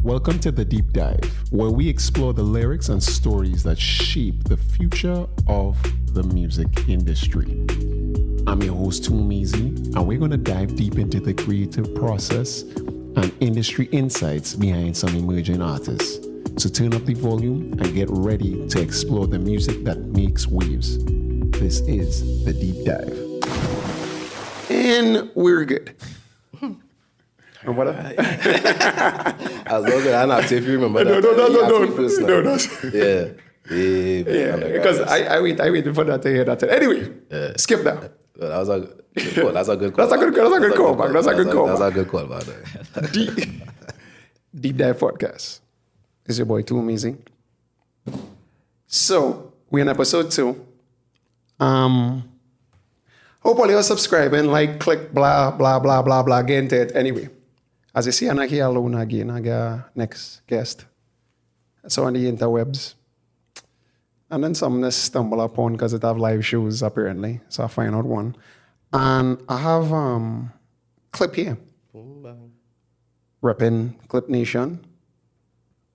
Welcome to The Deep Dive, where we explore the lyrics and stories that shape the future of the music industry. I'm your host, Tumizi, and we're going to dive deep into the creative process and industry insights behind some emerging artists. So turn up the volume and get ready to explore the music that makes waves. This is The Deep Dive. And we're good. And what I was looking, I'm not sure if you remember that. No. Yeah. Yeah, because I waited for that to hear that. Anyway, skip that. Well, that's a good call. That's a good callback. That's a good callback. Deep Dive Podcast. It's your boy, Too Amazing. So, we're in episode 2. Hopefully you're subscribing, like, click, blah, blah, blah, blah, blah, get into it. Anyway, as you see, I'm not here alone again. I got next guest. So on the interwebs. And then some I stumble upon because it have live shows apparently. So I find out one. And I have Klyp here. Repping Klyp Nation.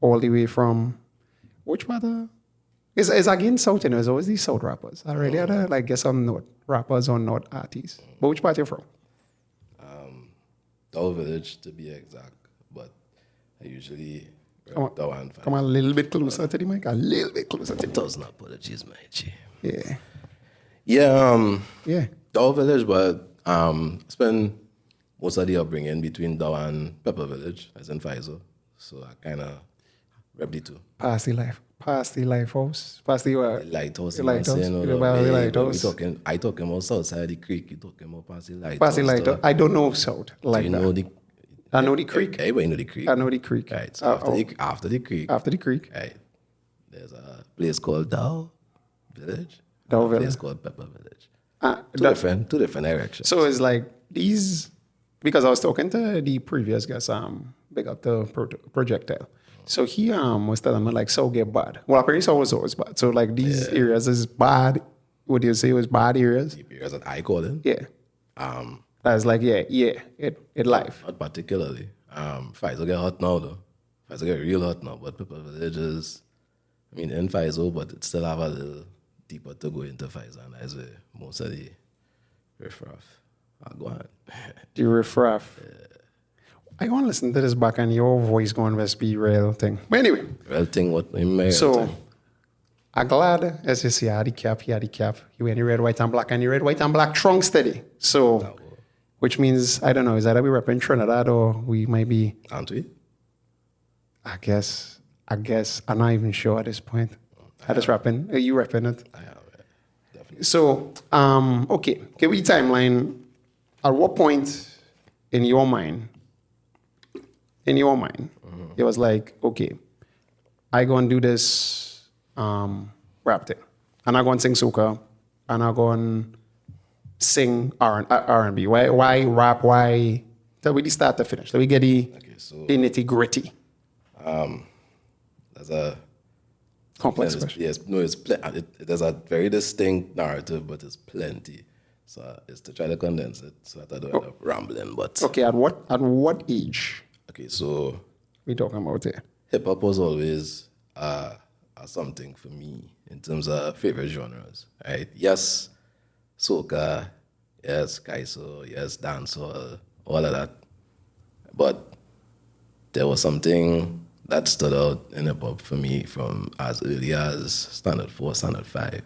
All the way from which part of it's again South, you know, it's always these South rappers. I really had to like get some North rappers or North artists. But which part you from? Dow Village to be exact. But I usually Dow and Come a little bit closer to the mic. A little bit closer to the mic. Does not apologies, my G. Yeah. Yeah. Dow Village, but spend most of the upbringing between Dow and Pepper Village, as in Pfizer. So I kinda rep the two. Past the lighthouse. Past the lighthouse. The lighthouse. I talking about south side of the creek. You talking about past the lighthouse. Past the lighthouse. I don't know south like that. I know the creek. Everybody know the creek. I know the creek. Right. So after the creek. Right. There's a place called Dow Village. Dow A place Village. called Pepper Village. Two different directions. So it's like these, because I was talking to the previous guest, big up the projectile. So he was telling me like so get bad. Well, apparently so was always bad. So like these areas is bad. What do you say was bad areas? The areas that I call them. Yeah. That's like it life. Not particularly. Pfizer get hot now though. Pfizer get real hot now, but Pepper Village is, I mean, in Pfizer, but it still have a little deeper to go into Pfizer, and that's where most of the riffraff are going. The riffraff. Yeah. I want to listen to this back and your voice going to be real thing. But anyway. Real thing, what in my So, I'm glad, as you see, I had the cap. You wear the red, white, and black, and the red, white, and black trunk steady. So, which means, I don't know, is that we repping Trinidad or we might be... Aren't we? I guess, I'm not even sure at this point. I just repping. Are you repping it? I am, yeah. Definitely. So, okay. Give me timeline. At what point in your mind, it was like, okay, I go and do this rap thing. And I go and sing soca. And I go and sing R&B. Why rap? Why? Till we start to finish. Till we get the nitty gritty. There's a complex question. Yes, no, there's a very distinct narrative, but it's plenty. So it's to try to condense it so that I don't end up rambling. But okay, at what age? Okay, so we talking about here? Hip hop was always something for me in terms of favorite genres. Right? Yes, soca, yes, kaiso, yes, dancehall, all of that. But there was something that stood out in hip hop for me from as early as Standard 4, Standard 5.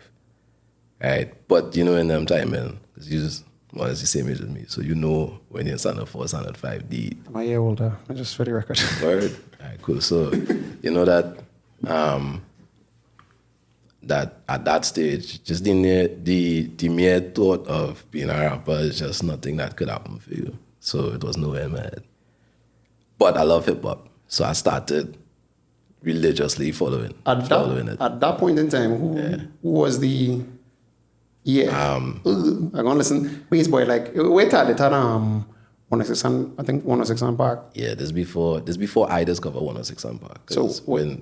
Right? But you know, in them timing, because you just well, it's the same age as me, so you know when you're in Standard 4, Standard 5, I'm a year older, just for the record. Word? All right, cool. So, you know that that at that stage, just the mere thought of being a rapper is just nothing that could happen for you. So it was nowhere in my head. But I love hip hop, so I started religiously following it. At that point in time, who was the... Yeah, I'm gonna listen. Wait, boy, like wait at it at 106 I think 106 Park. Yeah, this before I discovered 106 Park. So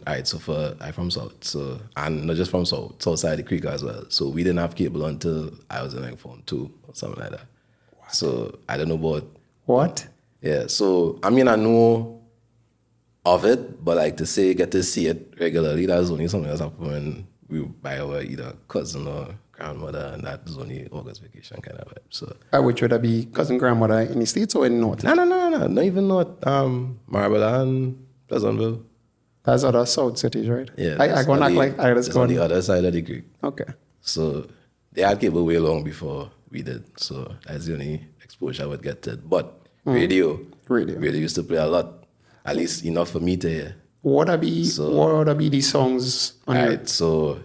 I'm from South, so and not just from South side of the creek as well. So we didn't have cable until I was in like Form 2 or something like that. So I don't know about what. Yeah, so I mean I know of it, but like to say, get to see it regularly, that was only something that's happened when we were by our either cousin or grandmother, and that was only August vacation kind of vibe. So, which would that be cousin, grandmother in the States or in North? No, not even North. Marbella and Pleasantville. That's other South cities, right? Yeah. I go act like I just it's on the other side of the creek. Okay. So they had cable way long before we did. So that's the only exposure I would get to it. But radio used to play a lot. At least enough for me to hear. What would be these songs on Alright, so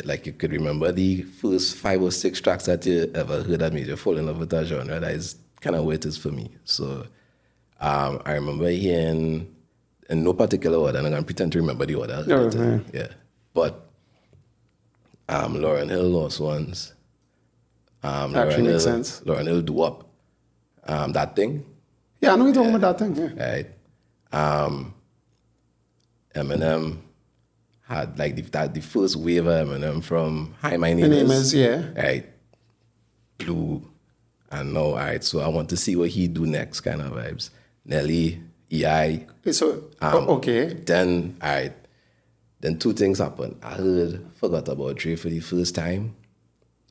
like you could remember the first 5 or 6 tracks that you ever heard that made you fall in love with that genre. That is kind of where it is for me. So I remember hearing in no particular order, and I'm gonna pretend to remember the order. Yeah. But Lauryn Hill, Lost Ones. Actually makes sense. Lauryn Hill Do Up. That Thing. Yeah, I know you're talking about that thing. Yeah. Right. Eminem had like the first wave of Eminem from Hi, My Name Is. Yeah. Right. Blue. And now, all right, so I want to see what he do next kind of vibes. Nelly, EI. So, okay. Then, all right. Then 2 things happened. I forgot about Dre for the first time.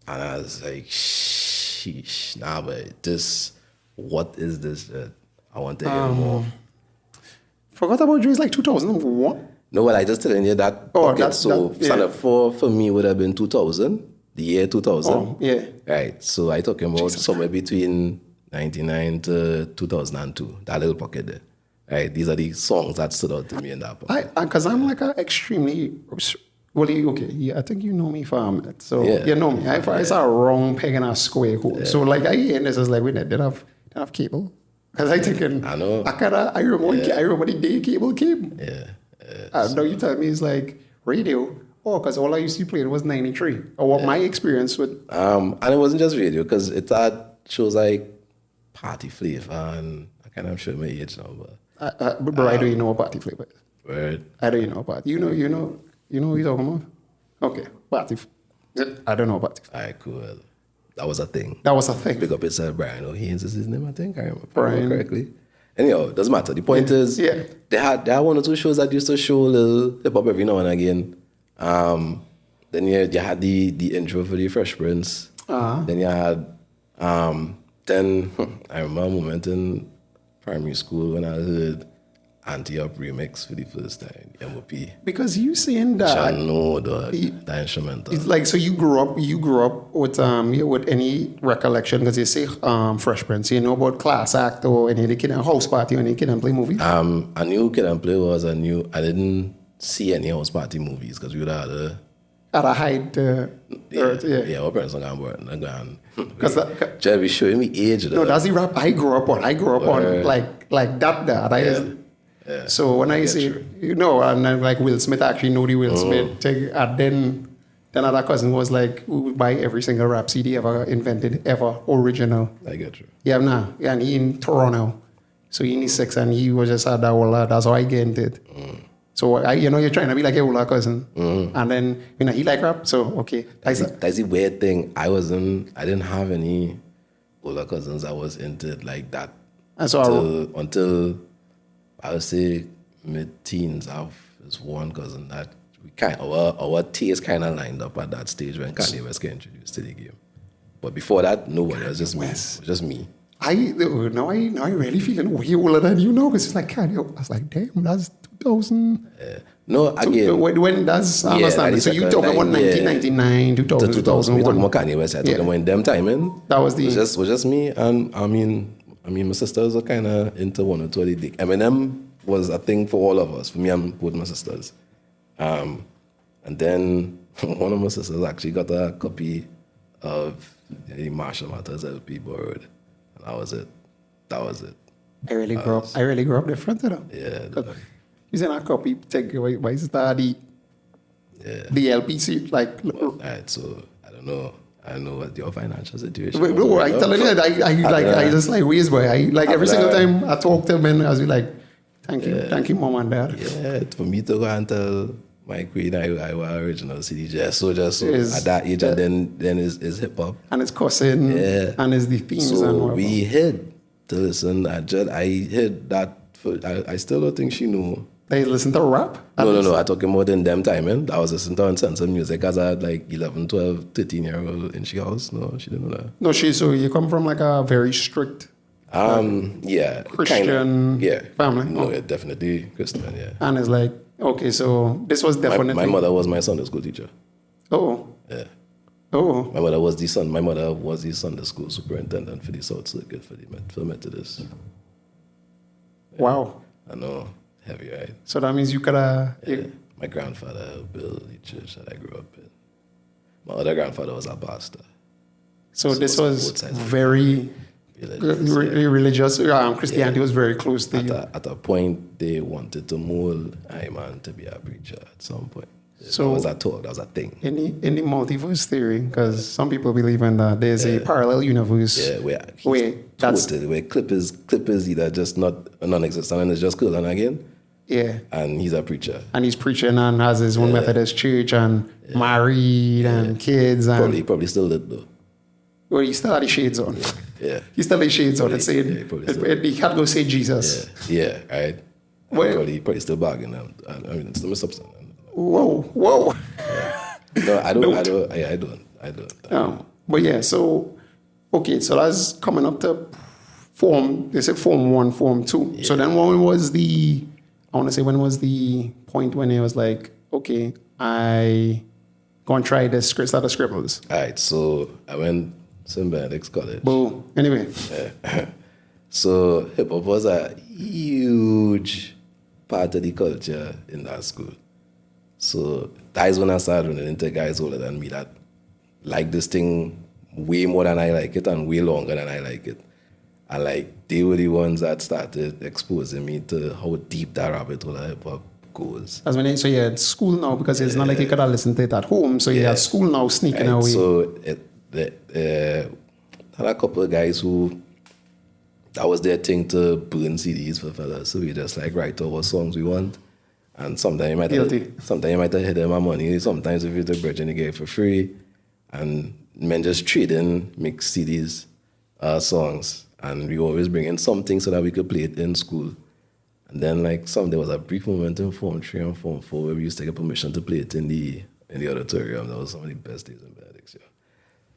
And I was like, sheesh, nah, but what is this? I want to hear more. Forgot about Dre's like 2001. No, well, I just telling you that. Standard 4 for me would have been 2000, the year 2000. Oh, yeah. Right. So I talking about somewhere between 99 to 2002, that little pocket there. Right. These are the songs that stood out to me in that pocket. Because I'm like a extremely, I think you know me from it. So you know me. I saw a wrong peg in a square hole. Yeah. So like I hear this is like, we didn't have cable. Because I thinking, I know. I remember the day cable came. Yeah. Now you tell me it's like radio. Oh, because all I used to play was 93. Or what my experience with. And it wasn't just radio, because it had shows like Party Flavor, and I kind of show my age now, but. But I don't know what Party Flavor is. Word. I don't know Party. You know what you're talking about? Okay, Party. I don't know Party. All right, cool. That was a thing. Big up itself, Brian O'Haynes is his name, I think. I remember Brian. correctly. Anyhow, doesn't matter. The point is, they had 1 or 2 shows that used to show a little hip hop every now and again. Then you had the intro for the Fresh Prince. Then you had then I remember a moment in primary school when I heard Anti-Up remix for the first time, MOP. Because you saying that I know the instrumental. It's like, so you grew up with any recollection, because you say Fresh Prince, you know about Class Act or any of the Kid and House Party or any Kid and Play movies? I knew Kid and Play was I didn't see any House Party movies because we would have at a hide. Our parents are going because just be showing me age. No, that's the rap I grew up on. Like that. Yeah. So when I say, and then like Will Smith, I actually know the Will Smith thing. And then other cousin was like, we would buy every single rap CD ever invented, ever original. I get you. Yeah, and he in Toronto. So he in his 6 and he was just at that all that. That's how I get it. So you're trying to be like your older cousin. And then, he like rap. So, okay. That's the weird thing. I didn't have any older cousins that was into it like that. And so until I would say mid-teens, I have this one cousin that our taste kind of lined up at that stage when Kanye West got introduced to the game. But before that, nobody. It was just me. It was just me. Now I really feeling way older than you know, because it's like Kanye. I was like, damn, that's 2000. No, again. When that's understand. So you talking about 1999, 2000, 2001. We talking about Kanye West. I talking about in them timing. That was It was just me, and I mean, my sisters are kind of into 1 or 2 of the dick. Eminem was a thing for all of us, for me and both my sisters. And then one of my sisters actually got a copy of the Marshall Mathers LP borrowed. And that was it. I really grew up different, Yeah. You said a copy, take away, why is that the LPC, like... All right, so I don't know what your financial situation is. No, I telling you, I just like ways, boy. Every single time I talk to them, I was like, thank you, mom and dad. Yeah, for me to go and tell my queen I was original CD just so at that age, and then is hip hop. And it's cussing, and it's the themes. So and whatever. we hid to listen. I hid that. I still don't think she knew That you listen to rap? No. I'm talking about in them time, man. I was listening to uncensored music as I had like 11, 12, 13-year-old in she house. No, she didn't know that. No, so you come from like a very strict yeah. Christian family? No, yeah, definitely Christian, yeah. And it's like, okay, so this was definitely... My mother was my Sunday school teacher. Oh. Yeah. Oh. My mother was the Sunday school superintendent for the South Circuit for Methodist. Yeah. Wow. I know. Heavy, right? So that means you could My grandfather built the church that I grew up in. My other grandfather was a pastor. So this was very religious. Christianity was very close to you. At a point, they wanted to mold Iman to be a preacher at some point. So that was a talk. That was a thing. In the multiverse theory, because some people believe in that there's a parallel universe. Yeah, where Klyp is either just not non-existent and it's just cool and again. Yeah. And he's a preacher. And he's preaching and has his own Methodist church and married and kids. And probably still did though. Well, he still had his shades on. Yeah. He still had his shades on. It's saying, he had to go say Jesus. Yeah, right. Well, probably still bargaining. I mean, it's still a substance. Whoa. Yeah. No, I don't. But yeah, so, okay, so that's coming up to Form 1, Form 2. Yeah. So then when was the point when it was like, okay, I go and try this start of Scribbles? All right, so I went St. Benedict's College. Boom. Anyway. Yeah. So hip-hop was a huge part of the culture in that school. So that is when I started running into guys older than me that like this thing way more than I like it and way longer than I like it. And like they were the ones that started exposing me to how deep that rabbit hole of hip hop goes. That's when so you had school now because it's not like you could have listened to it at home. So you had school now sneaking away. So had a couple of guys who that was their thing to burn CDs for fellas. So we just like write out what songs we want. And sometimes you might have hit them my money. Sometimes if you're the bridge and you get it for free. And men just trading mix CDs, songs. And we always bring in something so that we could play it in school. And then like there was a brief moment in Form 3 and Form 4 where we used to get permission to play it in the auditorium. That was some of the best days in Benedict's, yeah.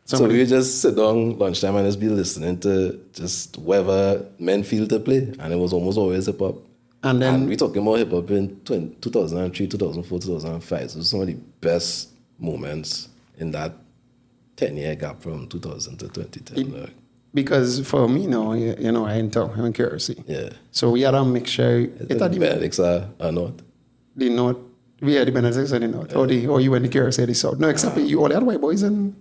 So we would just sit down lunchtime and just be listening to just whatever men feel to play. And it was almost always hip hop. And we're talking about hip hop in 2003, 2004, 2005. So some of the best moments in that 10-year gap from 2000 to 2010. Because for me now, I enter in curiosity. Yeah. So we had a mixture. The Benedicts are north. The north. We had the Benedicts and the north. Yeah. Or you went to curiosity the south. No, except you all had white boys and...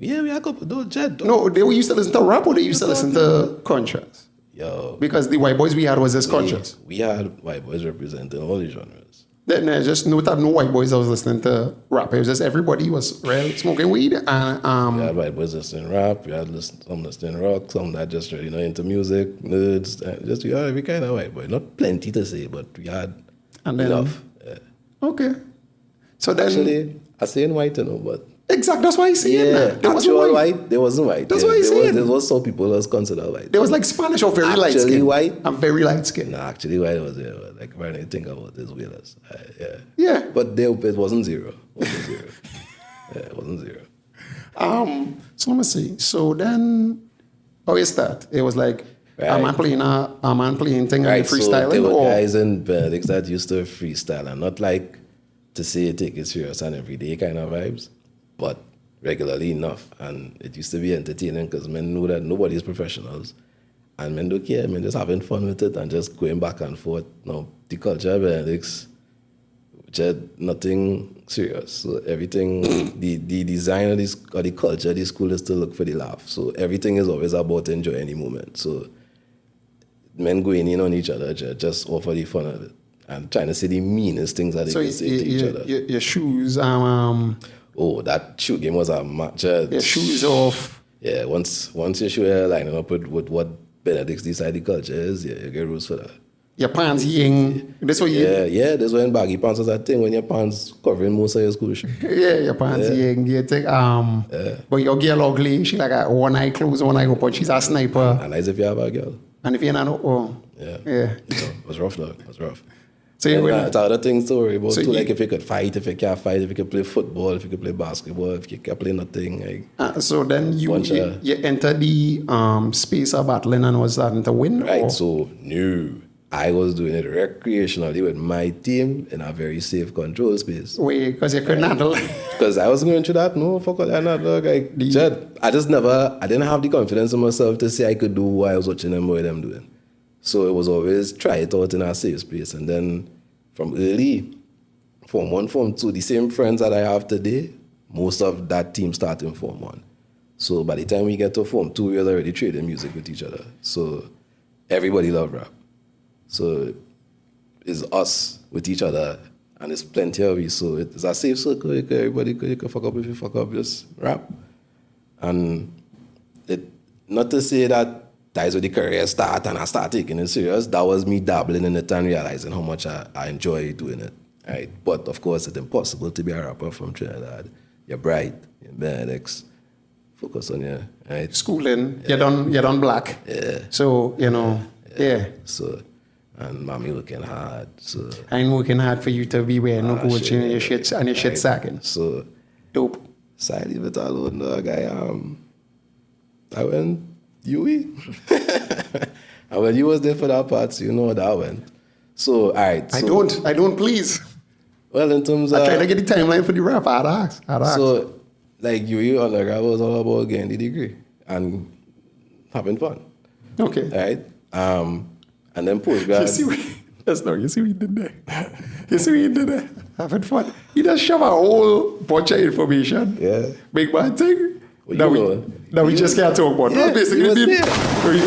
Yeah, we had a couple. Those Jed. No, they used to listen to rap or they used to listen to conscious. Yo. Because the white boys we had was just conscious. We had white boys representing all the genres. Then just no white boys that was listening to rap. It was just everybody was smoking weed. And we had white boys listening rap. We had some listening rock. Some that just really into music, nerds. Just we had every kind of white boy. Not plenty to say, but we had enough. Yeah. Okay. So then actually, I say in white, but. Exactly, that's why I say it. There wasn't white. There wasn't white. That's why I say it. There was some people that was considered white. There was like Spanish or very light skin. White. I'm very light skin. No, actually white was there. Like when I think about this, wheelers. Yeah. But it wasn't zero. It wasn't zero. So let me see. So then, it's that. It was like a man playing thing and freestyling. So there were guys in Benedict's that used to freestyle and not like to say take it serious and everyday kind of vibes. But regularly enough. And it used to be entertaining because men know that nobody's professionals. And men don't care. Men just having fun with it and just going back and forth. Now, the culture of Benedict's, which had nothing serious. So everything, the design of the culture of the school is to look for the laugh. So everything is always about enjoying the moment. So men going in on each other just offer the fun of it. And trying to say the meanest things that they can say to each other. Your shoes, that shoe game was a match. Your shoes off. Yeah, once your shoe are lining up with what Benedict's decide the culture is, you get rules for that. Your pants ying. That's what Yeah, that's when baggy pants was a thing when your pants covering most of your school shoes. Yeah, your pants ying. You take but your girl ugly, she like a one eye closed, one eye open, she's a sniper. And as if you have a girl. And if you're not Yeah. It was rough though. It was rough. So you That's other things to worry about So too. you- Like if you could fight, if you can't fight, if you could play football, if you could play basketball, if you can't play nothing. Like, so then you Bunch you, of- you enter the space of battling and was starting to win. right. Or? So no, I was doing it recreationally with my team in a very safe control space. Wait, because you couldn't handle it. Because I was going through that. No, fuck all that. Not dog. Like, I didn't have the confidence in myself to say I could do what I was watching them, what them doing. So it was always try it out in a safe space. And then from early, Form 1, Form 2, the same friends that I have today, most of that team started in Form 1. So by the time we get to Form 2, we was already trading music with each other. So everybody love rap. So it's us with each other, and it's plenty of it. So it's a safe circle. You can fuck up if you fuck up, just rap. And not to say that is where the career start and I start taking it serious. That was me dabbling in it and realizing how much I enjoy doing it. Right? But of course, it's impossible to be a rapper from Trinidad. You're bright, you're Benedicts. Focus on your right. Schooling, you're done black. Yeah. So, yeah. So, and mommy working hard. So I'm working hard for you to be wearing no coach and your shit sacking. So Dope. so I leave it alone, dog. I went UE. And when you was there for that part, so you know that I went. So, all right. So, I don't please. Well, in terms of... I try to get the timeline for the rap. I'd ask. So, like, UE undergrad was all about getting the degree and having fun. Okay. Right? And then postgrad... You see what he did there? You see what he did there? Having fun. He just shove a whole bunch of information. Yeah. Big bad thing. Well, that we just can't talk about. Yeah, No, basically, you was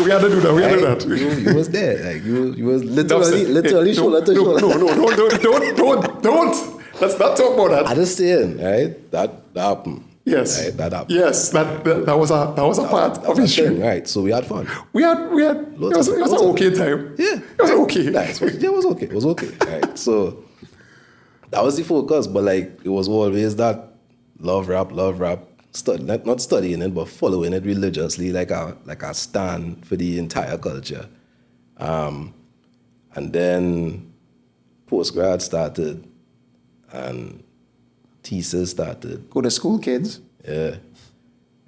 we had to do that. We had to do that. You was there. Like, you was literally shoulder to shoulder. No, don't. Let's not talk about that. I just saying, right? That happened. Yes. Right? That happened. Yes, that was a part of history. Right. So we had fun. We had. It was an okay time. Yeah. It was okay. Nice. Yeah, it was okay. It was okay. Right. So that was the focus, but like it was always that love rap. Not studying it, but following it religiously, like a stand for the entire culture. And then postgrad started, and thesis started. Go to school, kids. Yeah,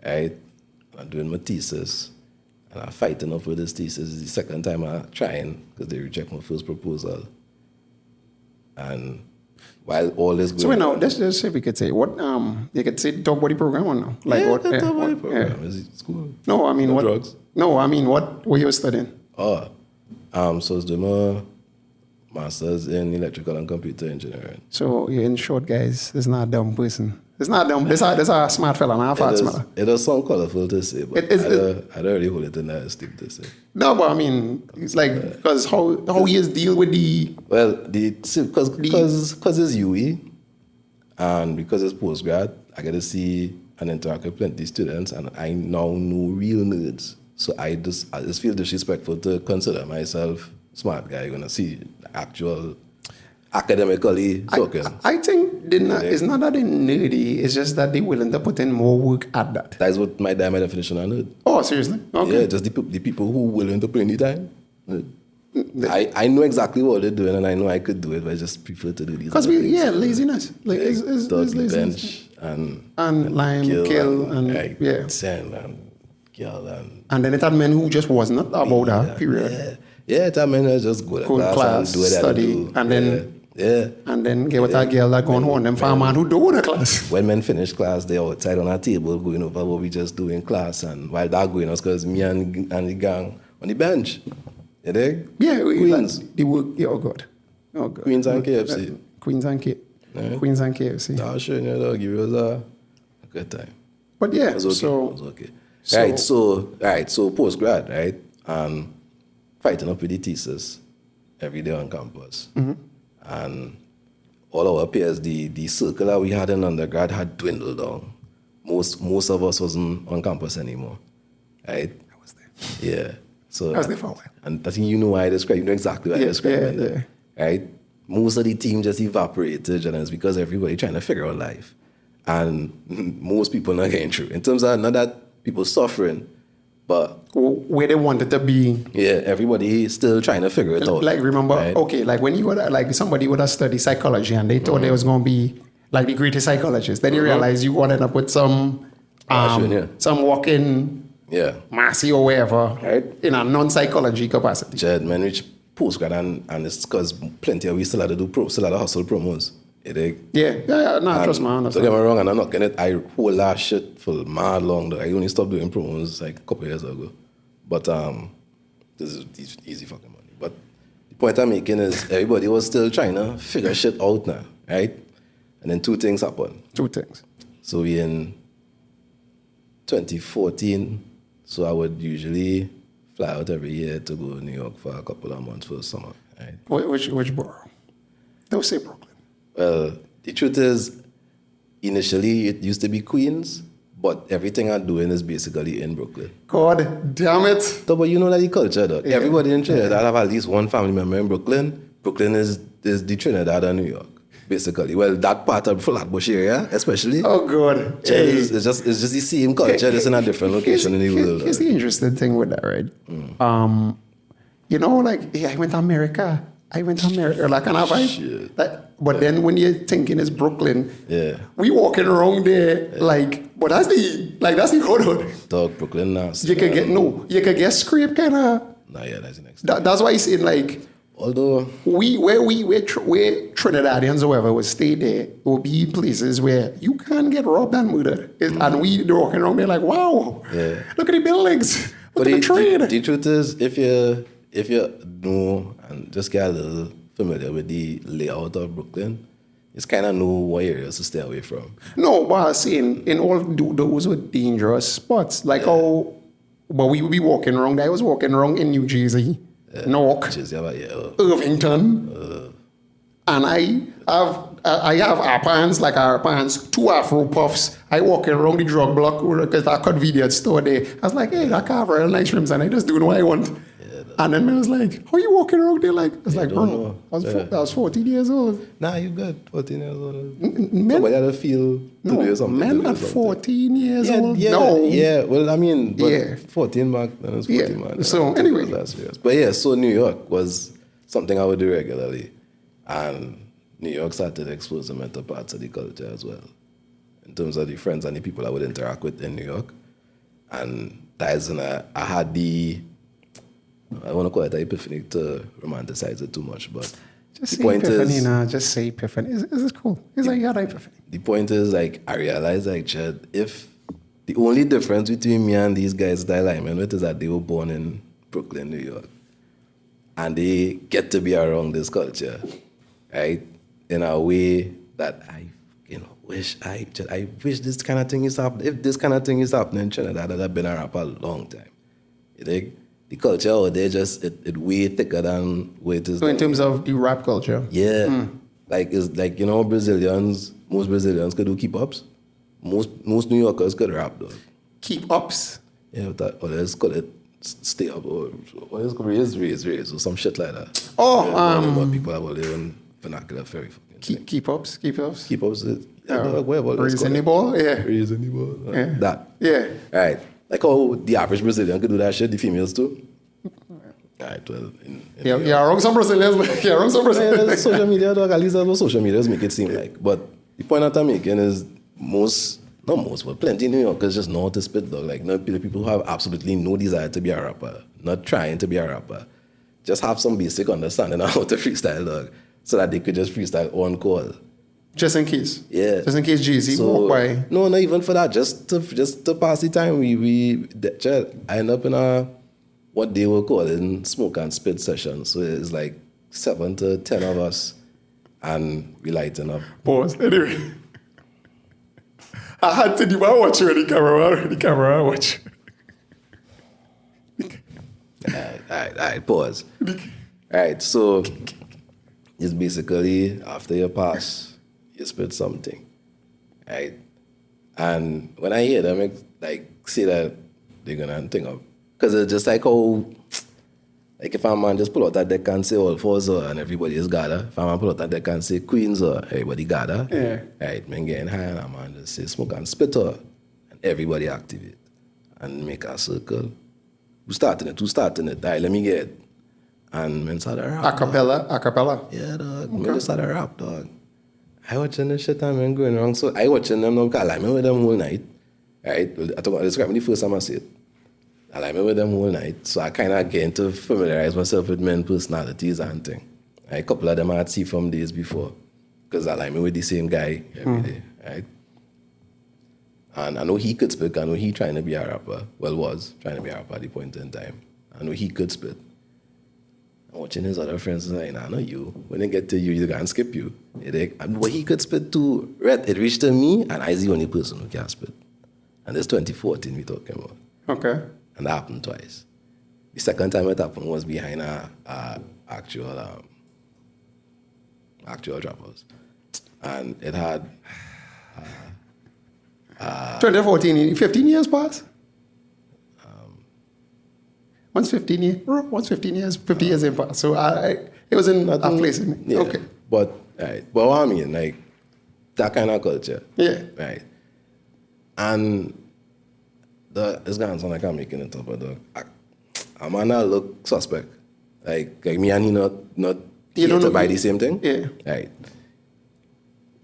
right. I'm doing my thesis, and I'm fighting up with this thesis. It's the second time I'm trying because they reject my first proposal. And while all this So now, let's just see if we could say what you could say talk about the program or no? Like what? talk about the program. Is it school? No, I mean No what? drugs? No, I mean what were you studying? So I was doing my master's in electrical and computer engineering. So you're in short, guys. This is not a dumb person. It's not dumb. This is a smart fella, not a fat smart. It does sound colorful to say, but I don't really hold it in that esteem to say. No, but I mean, it's like because how you deal with the Well, because it's UE and because it's postgrad, I get to see and interact with plenty of students, and I now know real nerds. So I just feel disrespectful to consider myself smart guy. You're gonna see actual academically talking. I think it's not that they're nerdy. It's just that they're willing to put in more work at that. That's what my definition of nerd. Oh, seriously? Okay. Yeah, just the people who willing to put in the time. I know exactly what they're doing, and I know I could do it, but I just prefer to do these. Because laziness. Like it's laziness. Bench and lime, kill, and yeah. Send and kill And then it had men who just was not about that period. Yeah, it had men who just go to class and do what study, they do. and then yeah. And then get with a girl that gone home and find a man who don't want a class. When men finish class, they're outside on a table going over what we just do in class, and while that going on, because me and the gang on the bench. You dig? Yeah, Queens. The work. Yeah, oh God. Queens and KFC. Queens and KFC. I'll show you, dog. It was a good time. But yeah, It was okay. so It was okay. So postgrad, right? And fighting up with the thesis every day on campus. Mm-hmm. And all our peers, the circle that we had in undergrad had dwindled down. Most of us wasn't on campus anymore, right? I was there. Yeah. So I was there for a while. And I think you know why I describe. You know exactly why I describe it, right? Most of the team just evaporated, and it's because everybody trying to figure out life, and most people not getting through. In terms of not that people suffering, But where they wanted to be. yeah, everybody still trying to figure it out. Like, remember, right? okay, like when you would, like somebody would have studied psychology and they thought they was going to be like the greatest psychologist. Then you realize you ended up with some walking Massey or wherever, right, in a non-psychology capacity. Jed, man, reach postgrad and it's because plenty of we still had to do still had to hustle promos. Trust me, I don't get me wrong, and I'm not getting it. I whole that shit for mad long though. I only stopped doing promos like a couple years ago. But this is easy fucking money. But the point I'm making is everybody was still trying to figure shit out now, right? And then two things happened. So we in 2014, so I would usually fly out every year to go to New York for a couple of months for the summer. Right? Which borough? Don't say Brooklyn. Well, the truth is, initially it used to be Queens, but everything I'm doing is basically in Brooklyn. God damn it. So, but you know that the culture, though. Yeah. Everybody in Trinidad have at least one family member in Brooklyn. Brooklyn is the Trinidad of New York, basically. Well, that part of Flatbush area, especially. Oh, God. It's just the same culture, just in a different location in the world. Here's the interesting thing with that, right? You know, like, I went to America, like kind of vibe. But then when you're thinking it's Brooklyn, we walking around there, like, but that's the hood. Dog, Brooklyn now. You could get scraped kind of. That's the next. That's why I say, like, although where Trinidadians or whoever would stay there, will be places where you can't get robbed and murdered. And we walking around there like, wow, look at the buildings, look at the trade. The truth is, if you know and just get a little familiar with the layout of Brooklyn, it's kind of know what areas to stay away from. No, but I'm saying in all those were dangerous spots. Like but we would be walking around. I was walking around in New Jersey, Newark, Irvington, and I have our pants, two Afro puffs. I walk around the drug block because I convenience store there. I was like, hey, I have real nice rims and I just doing what I want. And then I was like, how you walking around there? Like, I was like, bro, I was 14 years old. Nah, you good, 14 years old. Somebody had to feel to do something. Men at 14 years old? Well, I mean, but 14 back then was 14, man. So, anyway. But so New York was something I would do regularly. And New York started exposing me to parts of the culture as well, in terms of the friends and the people I would interact with in New York. And that is I had I want to call it an epiphany to romanticize it too much, but just say epiphany now. Just say epiphany. It's cool. It's like you had an epiphany. The point is, like, I realized, like, Chad, if the only difference between me and these guys that I alignment with is that they were born in Brooklyn, New York, and they get to be around this culture, right? In a way that I wish this kind of thing is happening. If this kind of thing is happening in Trinidad, I'd have been a rapper a long time. You think? The culture out there it way thicker than where it is. So in terms of the rap culture? Yeah. Like it's like, you know, most Brazilians could do keep-ups. Most New Yorkers could rap though. Keep-ups? Yeah, or let's call it stay up or let's call it raise or some shit like that. Oh, people that will live in vernacular very fucking keep-ups? Keep-ups, raising the ball? Yeah. Raising the ball. That. Yeah. Right. Like how the average Brazilian could do that shit, the females too. Right, well, wrong some Brazilians. Yeah, social media, dog, at least that's what social media make it seem like. But the point that I'm making is but plenty New Yorkers just know how to spit, dog. Like, no, people who have absolutely no desire to be a rapper, not trying to be a rapper, just have some basic understanding of how to freestyle, dog, so that they could just freestyle on call. Just in case. Yeah. Just in case GZ walk by. No, not even for that. Just to pass the time, I end up in a what they were calling smoke and spit session. So it's like 7 to 10 of us, and we lighten up. Pause. Anyway, I had to do I watch you in the camera. I watch. All right. Pause. All right. So it's basically after you pass, you spit something, right? And when I hear them, like, say that they're gonna think of, because it's just like how, like, if a man just pull out that deck and say all fours and everybody is gather. If a man pull out that deck and say queens everybody gather. Yeah. Right, man getting high and a man just say smoke and spit and everybody activate and make a circle Who's starting it? All right, let me get it. And man started rap. Acapella. Yeah, dog. Okay. Man just started rap, dog. I watching this shit and man going wrong. So I watching them now because I like me with them whole night. Right? I talk about this the first time I see it. I like me with them whole night. So I kind of get to familiarize myself with men personalities and thing. Right? A couple of them I had seen from days before. Because I like me with the same guy every day. Right? And I know he could spit. I know he trying to be a rapper. Well, was trying to be a rapper at the point in time. I know he could spit. I'm watching his other friends and like, nah, not you. When they get to you, they're going to skip you. And what he could spit to, it reached to me, and I was the only person who can spit. And this 2014 we talking about. Okay. And that happened twice. The second time it happened was behind actual droppers. And it had... 2014, 15 years past? Once 15 years, 50 years in past. So it was in a place in me. Yeah, okay. But what I mean, like, that kind of culture. Yeah. Right. And this guy sound like I'm making it up, but I might not look suspect. Like me and he not you don't know buy the same thing. Yeah. Right.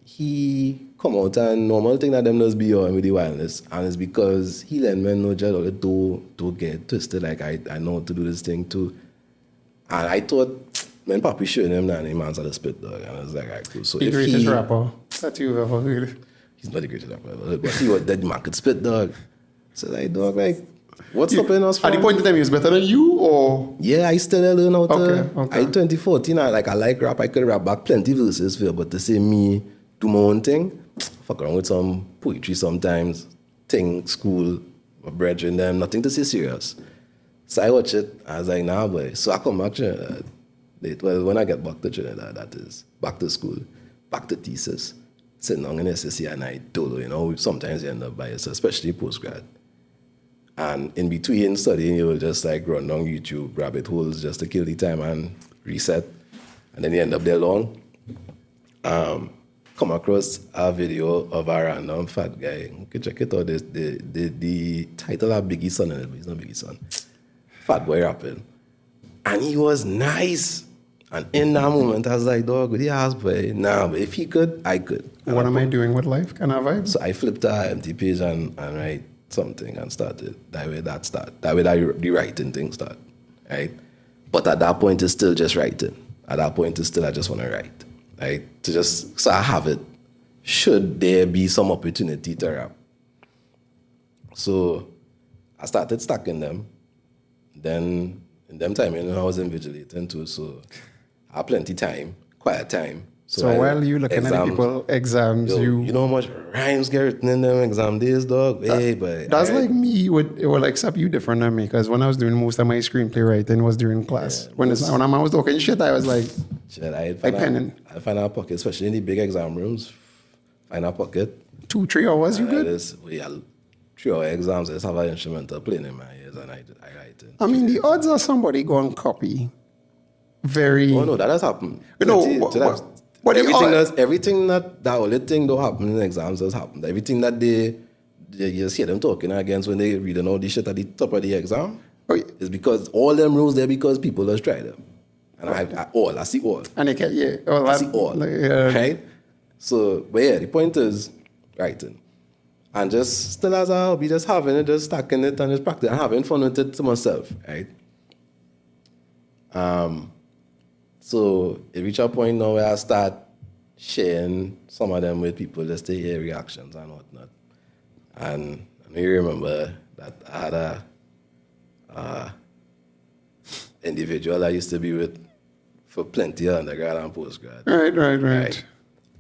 He come out and normal thing that them does be on with the wildness, and it's because he let men know just all the do get twisted. Like I know how to do this thing too. And I thought man Papi showing him that man's at the spit dog, and I was like, alright, cool. So the if greatest rapper that you've ever heard. He's not the greatest rapper, but he was that man could spit dog. So like dog, like what's stopping us from? At the point in time he was better than you, or yeah, I still learn how to. Okay. I 2014, I like rap. I could rap back plenty verses for, but to say me do my own thing, fuck around with some poetry sometimes, thing, school, my brethren, them, nothing to say serious. So I watch it, I was like, nah, boy. So I come back to Trinidad. Well, when I get back to Trinidad, that is, back to school, back to thesis, sitting down in SSC and I dolo, sometimes you end up by yourself, especially post-grad. And in between studying, you will just like run down YouTube, rabbit holes just to kill the time and reset. And then you end up there long. Come across a video of a random fat guy. You can check it out. The title of Biggie's Son in it, but he's not Biggie's Son. Fat boy rapping. And he was nice. And in that moment, I was like, dog, would he ask, boy? Nah, but if he could, I could. what am I doing with life? Can I vibe? So I flipped a empty page and write something and started. That way the writing thing started. Right? But at that point, it's still just writing. At that point, it's still I just want to write. Right? So I have it. Should there be some opportunity to rap? So I started stacking them. Then in them time, I was invigilating too, so I had plenty time, quiet time. So while you looking at the people exams, you know how much rhymes get written in them exam days, dog? That's like me except you different than me, because when I was doing most of my screenplay writing was during class. Yeah, when I was talking shit, I was like, I find a pocket, especially in the big exam rooms. Find a pocket. 2-3 hours, you good? 3-hour exams, I just have an instrumental playing in my ears and I write it. I mean, the odds are somebody go and copy very... Oh, no, that has happened. But everything that only thing don't happen in exams does happen. Everything that they just hear them talking against when they reading all this shit at the top of the exam is because all them rules there because people just try them. And I see all. And they can, I see all. Right? So, but yeah, the point is writing. And just still as a hobby, just having it, just stacking it and just practicing and having fun with it to myself, right? So it reached a point now where I start sharing some of them with people just to hear reactions and whatnot. And I remember that I had a individual I used to be with for plenty of undergrad and postgrad. Right.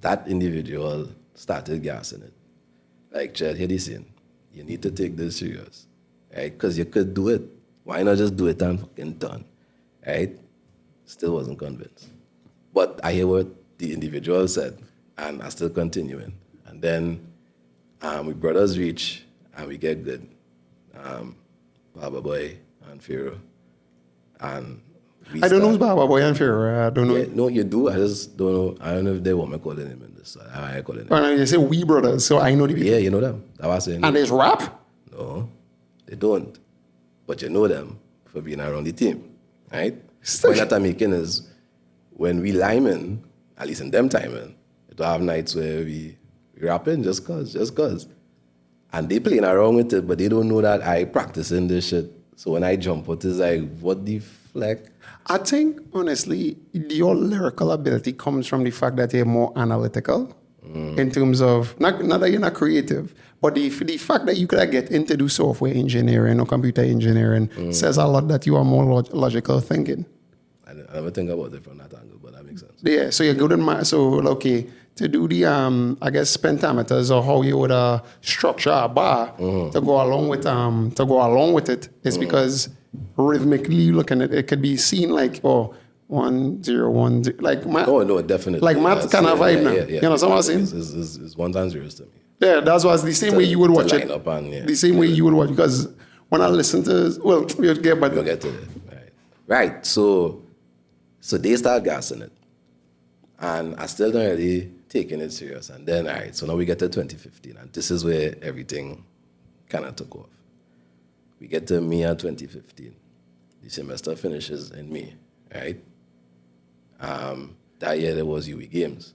That individual started gassing it. Like, Chad, hear this in. You need to take this serious, right? Because you could do it. Why not just do it and fucking done, right? Still wasn't convinced. But I hear what the individual said, and I'm still continuing. And then we brothers reach, and we get good. Baba Boy and Pharaoh. And I don't know who's Baba Boy and Pharaoh. I don't know. Yeah, no, you do. I just don't know. I don't know if they want me calling him in this. I call him. Well, you say we brothers, so I know the people. Yeah, you know them. That was saying. And there's rap? No, they don't. But you know them. for being around the team, right? The point that I'm making is when we linemen, at least in them timing, it will have nights where we rapping just cause. And they playing around with it, but they don't know that I practicing this shit. So when I jump out, it's like, what the fleck? I think, honestly, your lyrical ability comes from the fact that you're more analytical in terms of, not that you're not creative, but the fact that you could get into do software engineering or computer engineering says a lot that you are more logical thinking. I never think about it from that angle, but that makes sense. Yeah, so you're good in math. So, okay, to do the, I guess, pentameters or how you would structure a bar to go along with it is because rhythmically looking at it, could be seen like, 1 0 1 0, like math. Oh no, definitely. Like math kind of vibe now. You know what I'm saying? It's ones and zeros to me. Yeah, that's what's the same way you would watch it. The same way you would watch, because when I listen to, we'll get We'll get to it. Right. So they start gassing it. And I still don't really taking it serious. And then, all right, so now we get to 2015, and this is where everything kind of took off. We get to May of 2015. The semester finishes in May, right? That year there was UE Games.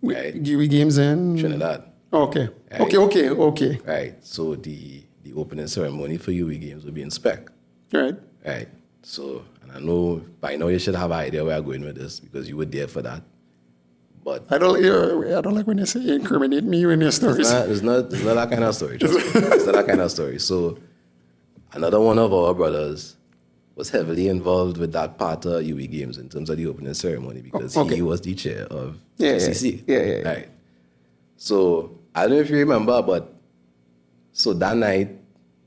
Right? UE Games in? Trinidad. Okay. Right? Okay. Right. So the opening ceremony for UE Games will be in Spec. Right. Right. So, and I know by now you should have an idea where I'm going with this because you were there for that. But I don't like when you say incriminate me in your stories. It's not that kind of story. Trust me. It's not that kind of story. So another one of our brothers was heavily involved with that part of UE Games in terms of the opening ceremony because he was the chair of CC. Yeah. Right. So I don't know if you remember, but so that night,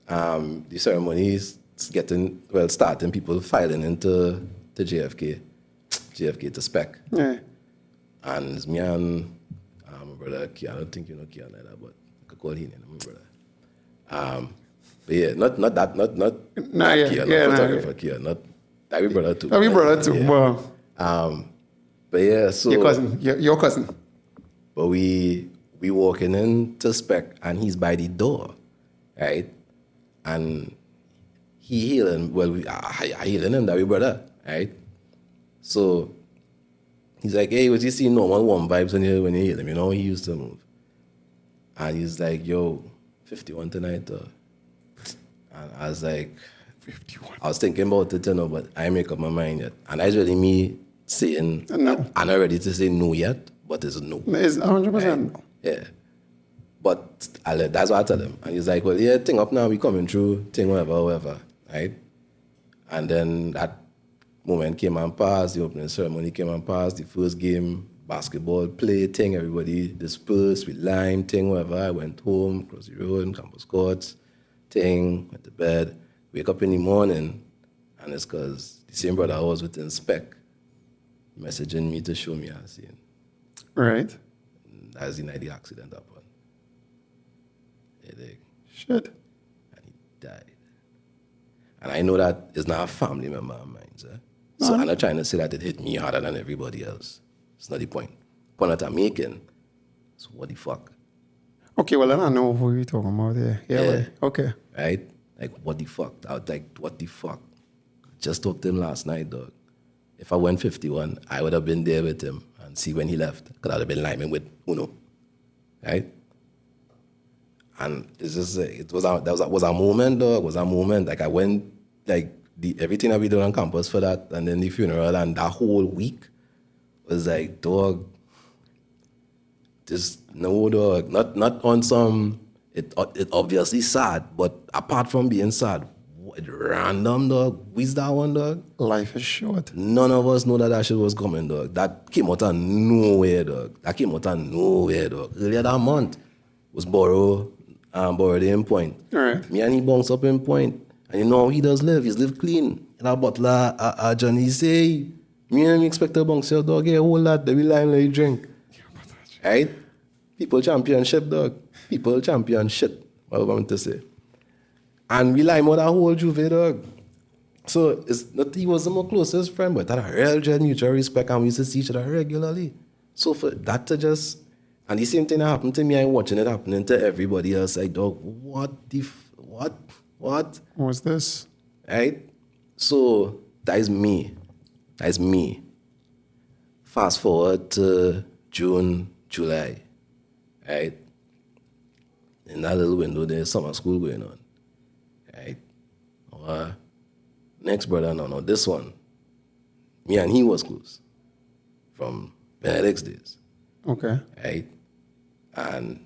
the ceremony is starting, people filing into the JFK to Spec. Yeah. And it's me and my brother Kian. I don't think you know Kian like that, but I could call him my brother. But yeah, not Kian, photographer Kian, not that we brother too. That we brother too. Yeah. But yeah, so your cousin. But we walking into Spec and he's by the door, right? And he hailing, I hailing him that we brother, right? So he's like, hey, was you seeing normal warm vibes when you hear him? You know, he used to move. And he's like, yo, 51 tonight. And I was like, 51. I was thinking about it, but I make up my mind yet. And that's really me saying, no. I'm not ready to say no yet, but it's no. It's 100% no. Yeah. But that's what I tell him. And he's like, well, yeah, thing up now, we coming through, thing whatever, right? And then that moment came and passed, the opening ceremony came and passed, the first game, basketball play, thing, everybody dispersed, we lime, thing, whatever. I went home, across the road, campus courts, thing, went to bed, wake up in the morning, and it's because the same brother I was with in Spec messaging me to show me a scene. Right. And that's the night the accident happened. Shit. And he died. And I know that it's not a family member of mine, sir. So I'm not trying to say that it hit me harder than everybody else. It's not the point. The point that I'm making is what the fuck? Okay, well, then I know who you're talking about there. Yeah. Right. Okay. Right? Like, what the fuck? I was like, what the fuck? Just talked to him last night, dog. If I went 51, I would have been there with him and see when he left. Because I'd have been liming with Uno. Right? And it's just, it was a moment, dog. It was a moment. Like, I went, like, everything that we did on campus for that, and then the funeral, and that whole week was like, dog, just no, dog. Not on some, it obviously sad, but apart from being sad, random, dog. Where's that one, dog? Life is short. None of us know that shit was coming, dog. That came out of nowhere, dog. Earlier that month was borrowed in Point. All right. Me and he bounced up in Point. And you know how he does live. He's live clean. And a butler, Johnny say, me and him expect to bounce your dog here, whole lot, they will line like drink. Right? People championship, dog. People championship. What I want to say. And we line with a whole juve, dog. So it's not he was my closest friend, but that a real mutual respect, and we used to see each other regularly. So for that to just, and the same thing that happened to me, I'm watching it happening to everybody else. Like, dog, what? What was this? right? So that is me. That's me. Fast forward to June, July, right? In that little window, there's summer school going on, right? Next brother, no, this one. Me and he was close from Benedict's days. Okay. Right? And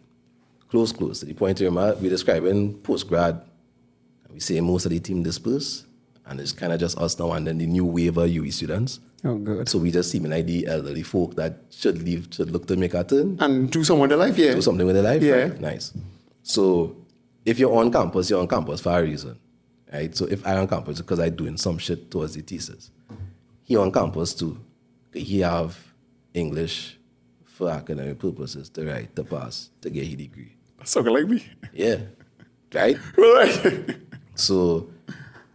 close to the point where we're describing post-grad, we say most of the team dispersed, and it's kind of just us now and then the new wave of UE students. Oh, good. So we just seem like the elderly folk that should look to make a turn. And do something with their life, yeah. Do something with their life, Yeah. right? Nice. So if you're on campus for a reason, right? So if I'm on campus, because I'm doing some shit towards the thesis. He on campus too. He have English for academic purposes to write, to pass, to get his degree. Something like me. Yeah. Right? Right. So,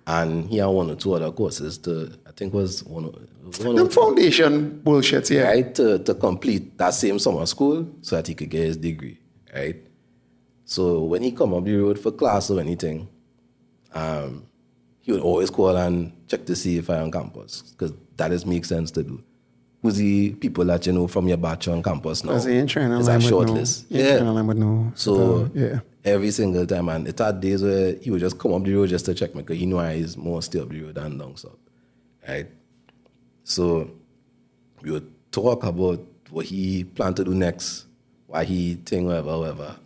and he had one or two other courses I think was one The foundation bullshit, yeah. right, to complete that same summer school so that he could get his degree, right? So when he come up the road for class or anything, he would always call and check to see if I'm on campus, because that just makes sense to do. Who's the people that you know from your batch on campus now? Because he ain't trying to It's a line with short no. list. He ain't trying to line with no. So yeah. every single time, and it had days where he would just come up the road just to check me, because he knew I is more stay up the road than down south, right? So we would talk about what he planned to do next, why he think, whatever.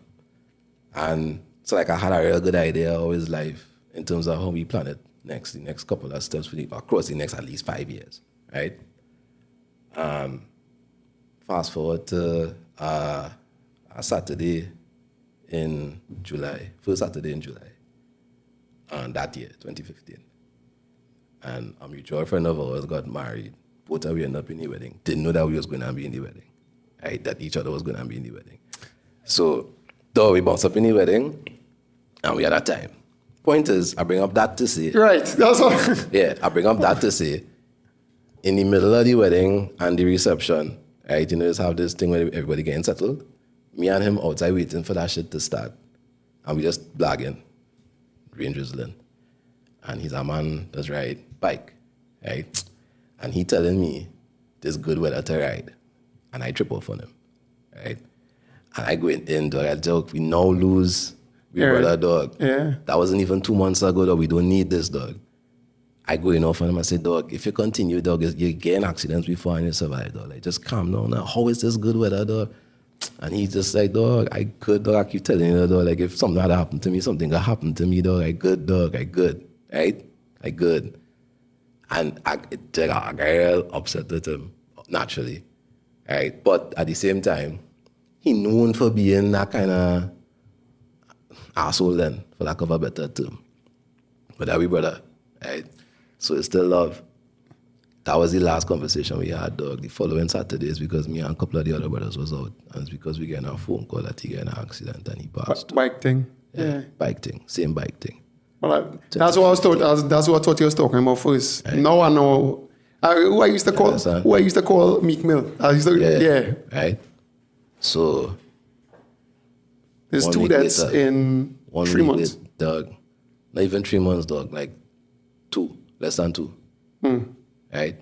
And so like I had a real good idea of his life in terms of how we plan it next, the next couple of steps across the next at least 5 years, right? Fast forward to a Saturday in July, first Saturday in July, that year, 2015. And a mutual friend of ours got married. Both of we ended up in the wedding. Didn't know that we was going to be in the wedding, right? That each other was going to be in the wedding. So, though we bounced up in the wedding, and we had a time. Point is, I bring up that to say... Right, that's all. Yeah, I bring up that to say, in the middle of the wedding and the reception, right, you know, just have this thing where everybody getting settled. Me and him outside waiting for that shit to start. And we just blagging, rain drizzling. And he's a man that's ride bike, right? And he telling me this good weather to ride. And I trip off on him, right? And I go in, dog, I joke, we now lose we brother, dog. Yeah. That wasn't even 2 months ago, dog. We don't need this, dog. I go in off on him, I say, dog, if you continue, dog, you're getting accidents before and you survive, dog. Like, just calm down now. How is this good weather, dog? And he's just like, dog, I good, dog. I keep telling you, dog, like, if something had happened to me, something got happened to me, dog, I good, dog, I good, right? I good. And I got real upset with him, naturally, right? But at the same time, he known for being that kind of asshole then, for lack of a better term. But that we brother, right? So it's still love. That was the last conversation we had, dog. The following Saturdays, because me and a couple of the other brothers was out, and it's because we get a phone call that he got in an accident and he passed. Bike thing. Yeah, bike thing, same bike thing. Well, that's what I was taught. That's what I thought you was talking about first. Right. Now I know who I used to call Meek Mill. Yeah. Right. So there's 2 deaths in 3 months. Later, dog. Not even 3 months, dog. Like 2, less than 2. Right.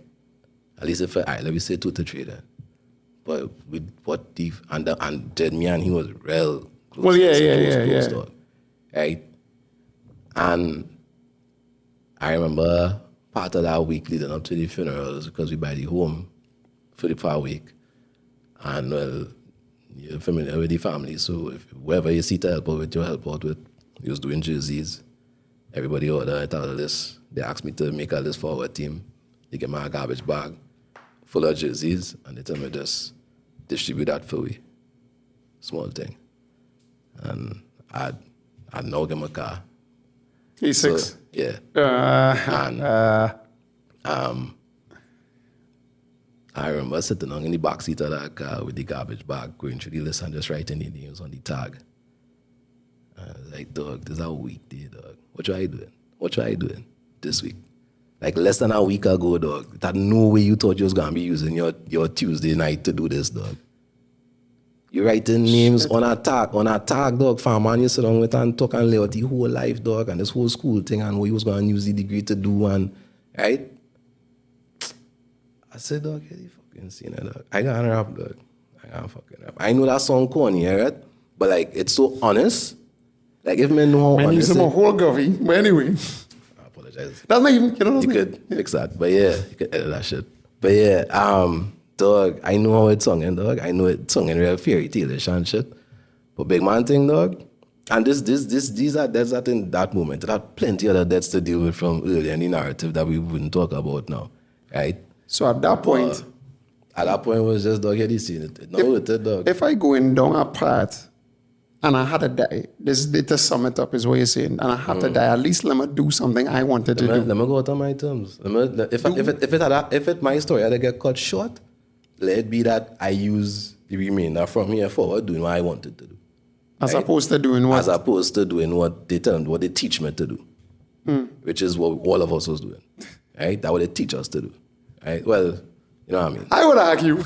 At least let me say 2 to 3 then. But with what the and then me and he was real close. Well, yeah. Dog. Right. And I remember part of that week leading up to the funerals, because we buy the home for the far week. And well, you're familiar with the family, so whoever you see to help out with, you help out with. He was doing jerseys. Everybody ordered, I thought of this. They asked me to make a list for our team. They give me a garbage bag full of jerseys, and they tell me just distribute that for we. Small thing. And I'd now give him a car. He's 6. So, yeah. I remember sitting on in the back seat of that car with the garbage bag, going through the list and just writing the names on the tag. And I was like, dog, this is a weekday, dog. What try you doing this week? Like less than a week ago, dog. That no way you thought you was gonna be using your Tuesday night to do this, dog. You writing names on a tag, dog. Farmer, you sit down with and talk and lay out the whole life, dog, and this whole school thing and what he was going to use the degree to do, and right? I said, dog, get the fucking scene, dog. I got to rap, dog. I got to fucking rap. I know that song corny, right? But like, it's so honest. Like, if men know how honest. Man, a whole govy. But anyway, I apologize. that's not even. You know, You could fix that, but yeah, you could edit that shit. But yeah, dog, I know how it's sung in, dog. I know it's sung in real fairy tale-ish and shit. But big man thing, dog. And these are deaths that in that moment. There are plenty other deaths to deal with from earlier in the narrative that we wouldn't talk about now, right? So at that point, it was just, dog, you seen it. No, it, dog. if I go in down a path and I had to die, this to sum it up is what you're saying, and I had to die, at least let me do something I wanted to do. Let me go out on my terms. If my story had to get cut short, let it be that I use the remainder from here forward doing what I wanted to do. As opposed to doing what? As opposed to doing what they tell me, what they teach me to do, which is what all of us was doing, right? That's what they teach us to do, right? Well, you know what I mean? I would argue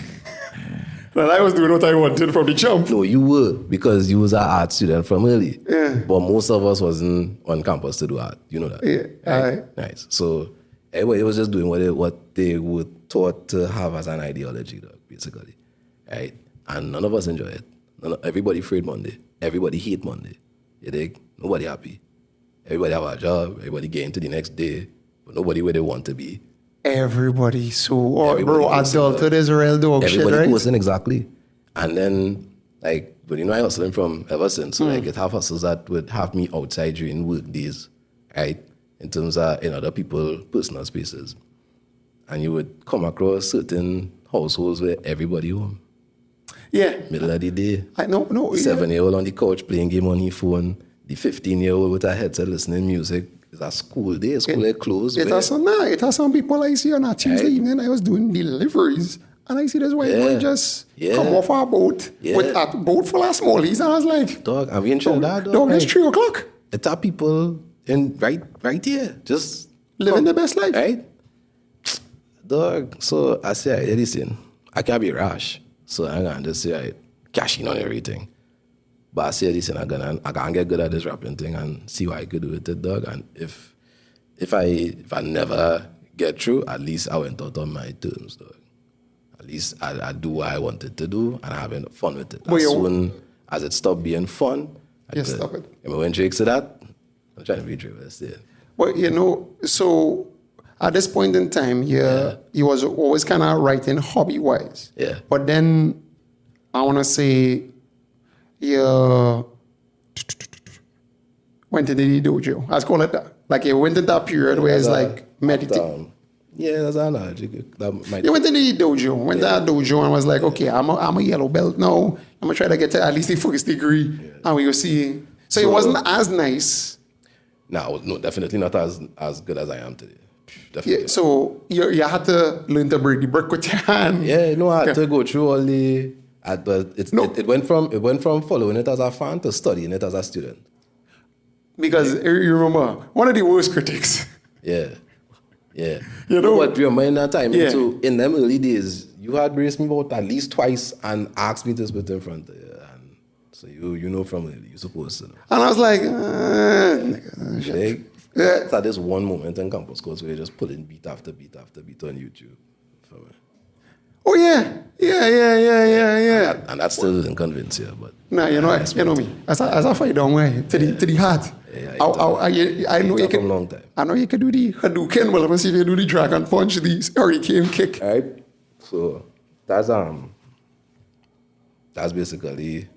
that I was doing what I wanted from the jump. No, you were, because you was an art student from early. Yeah. But most of us wasn't on campus to do art. You know that? Yeah. Right? Nice. So everybody was just doing what they were taught to have as an ideology, dog, basically. Right? And none of us enjoy it. Everybody afraid Monday. Everybody hate Monday. You dig? Nobody happy. Everybody have a job. Everybody get into the next day. But nobody where they want to be. Everybody adulthood is real dog shit, right? Everybody posting, exactly. And then, like, but you know, I hustling from ever since. So, like, it have hustles that would have me outside during work days, right? In terms of in other people's personal spaces. And you would come across certain households where everybody home. Yeah. Middle of the day. I know. No. 7-year-old on the couch playing game on his phone. The 15-year-old with a headset listening music. It's a school day. School is closed. It has some people I see on a Tuesday evening. I was doing deliveries. And I see this white boy just come off our boat with a boat full of smallies. And I was like, dog, I'm in Trinidad, dog. Dog, it's 3 o'clock. It's our people in right here. Just living the best life. Right? Dog, so I say, hey, listen, I can't be rash. So I'm going to just say, cash in on everything. But I say, listen, I can get good at this rapping thing and see what I could do with it, dog. And if I never get through, at least I went out on my terms, dog. At least I do what I wanted to do and I'm having fun with it. As soon as it stopped being fun, stop it. And when Drake said that, I'm trying to be Drake, but still. Well, you know, so at this point in time, he was always kind of writing hobby-wise. Yeah. But then I want to say, went into the dojo. Let's call it that. Like, he went into that period where it's like meditating. Yeah, that's an analogy. You went into the dojo. Went to that dojo and was like, okay, I'm a yellow belt now. I'm going to try to get to at least the first degree. Yeah. And we were seeing. So it wasn't as nice. No, definitely not as good as I am today. Definitely. Yeah, so you had to learn to break the brick with your hand. Yeah, no, I had to go through all the. It went from following it as a fan to studying it as a student. Because you remember one of the worst critics. Yeah. You know what? Remember in that time, in them early days, you had braced me about at least twice and asked me to spit in front of you. And so you know from early, you're supposed to know. And I was like, it's at this one moment in campus course where you're just pulling beat after beat after beat on YouTube. Oh yeah. And that still doesn't convince you, but nah, you know me. As I fight down way to the heart. I know you can. Long time. I know you can do the Hadouken. Well, let me see if you do the dragon punch, the hurricane kick. All right. So that's basically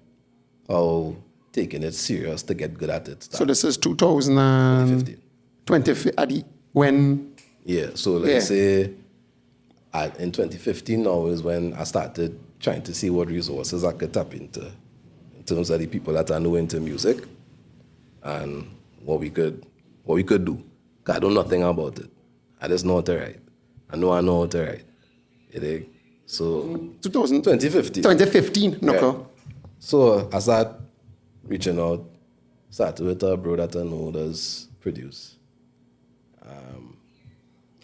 how taking it serious to get good at it. So this is 2015. When? Yeah. So let's say in 2015 now is when I started trying to see what resources I could tap into in terms of the people that I know into music and what we could do. Cause I know nothing about it. I just know how to write. I know how to write. You dig? So 2015, no. So I started reaching out, started with a bro that I know does produce.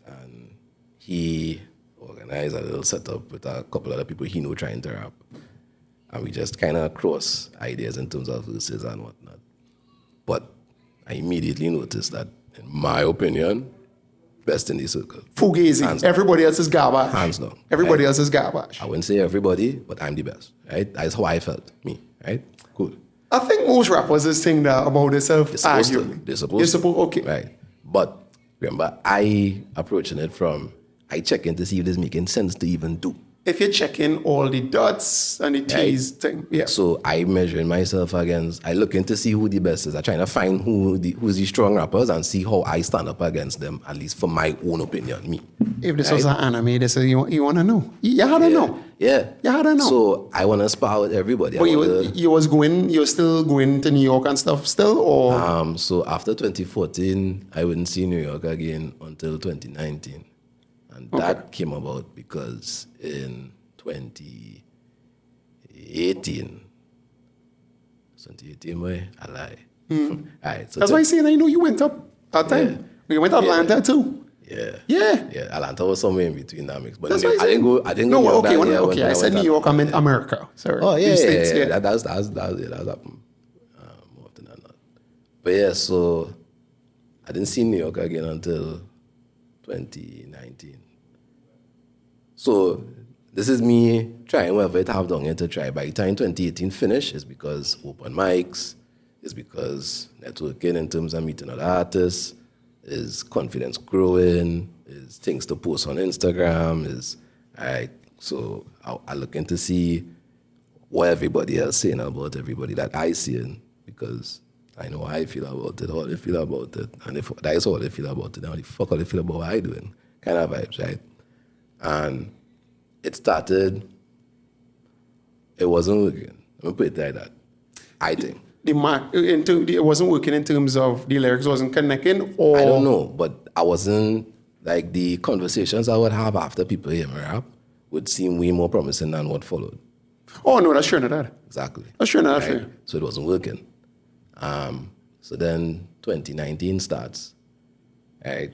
And he organized a little setup with a couple other people he know trying to rap. And we just kind of cross ideas in terms of verses and whatnot. But I immediately noticed that, in my opinion, best in the circle. Fugazi. Everybody else is garbage. Hands down. Everybody Right? else is garbage. I wouldn't say everybody, but I'm the best. Right? That's how I felt. Me. Right? Cool. I think most rappers just think that about themselves. They're supposed to. Arguably. They're supposed to. Okay. Right. But remember, I approaching it from, I check in to see if this making sense to even do. If you're checking all the dots and the T's thing, yeah. So I measuring myself against, I looking to see who the best is. I trying to find who's the strong rappers and see how I stand up against them, at least for my own opinion, me. If this was an anime, this is, you want to know. You had to know. Yeah. You had to know. So I want to spar with everybody. But you're still going to New York and stuff still, or? So after 2014, I wouldn't see New York again until 2019. And that came about because in 2018, boy, I lie. All right, so That's why I say I know you went up that time. You went to Atlanta too. Yeah. Yeah. Yeah, Atlanta was somewhere in between that mix. But That's I why didn't go to New York that year when I said went New York, I meant yeah. America. Sorry. Oh, yeah, The yeah, States, yeah. That's happened more often than not. But yeah, so I didn't see New York again until 2019. So this is me trying whatever it have done here to try. By the time 2018 finish, it's because open mics, it's because networking in terms of meeting other artists, is confidence growing, is things to post on Instagram, is so I looking to see what everybody else saying about everybody that I see, because I know how I feel about it, how they feel about it, and if that is how they feel about it, now the fuck how they feel about what I doing, kind of vibes, right? And it started, it wasn't working. I'm gonna put it like that. I think. It wasn't working in terms of the lyrics wasn't connecting, or I don't know, but I wasn't, like, the conversations I would have after people hear me rap would seem way more promising than what followed. Oh no, that's sure not that. Exactly. That's sure not Right? that. So it wasn't working. So then 2019 starts, right?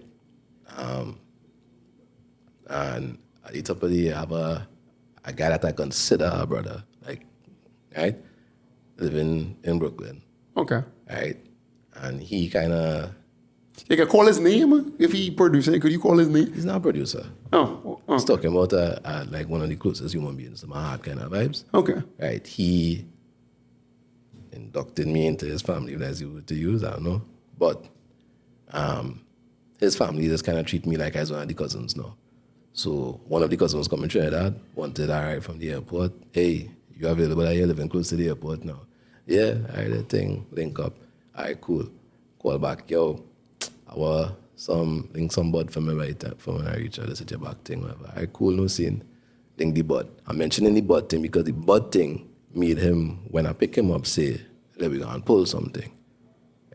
And at the top of the year, I have a guy that I consider a brother, like, right? Living in Brooklyn, Okay. right? And he kind of, You can call his name if he producing it. Could you call his name? he's not a producer. Oh. He's talking about like one of the closest human beings to my heart kind of vibes. Okay. Right? He inducted me into his family, as you would to use, I don't know. But his family just kind of treat me like I was one of the cousins now. So one of the cousins coming to Trinidad wanted I ride from the airport. Hey, you available? Are you living close to the airport now? Yeah, I had a thing, link up. All right, cool. Call back, yo. Link some bud for me right for when I reach out, set your back thing, whatever. All right, cool, no scene. Link the bud. I'm mentioning the bud thing because the bud thing made him, when I pick him up, say, let me go and pull something.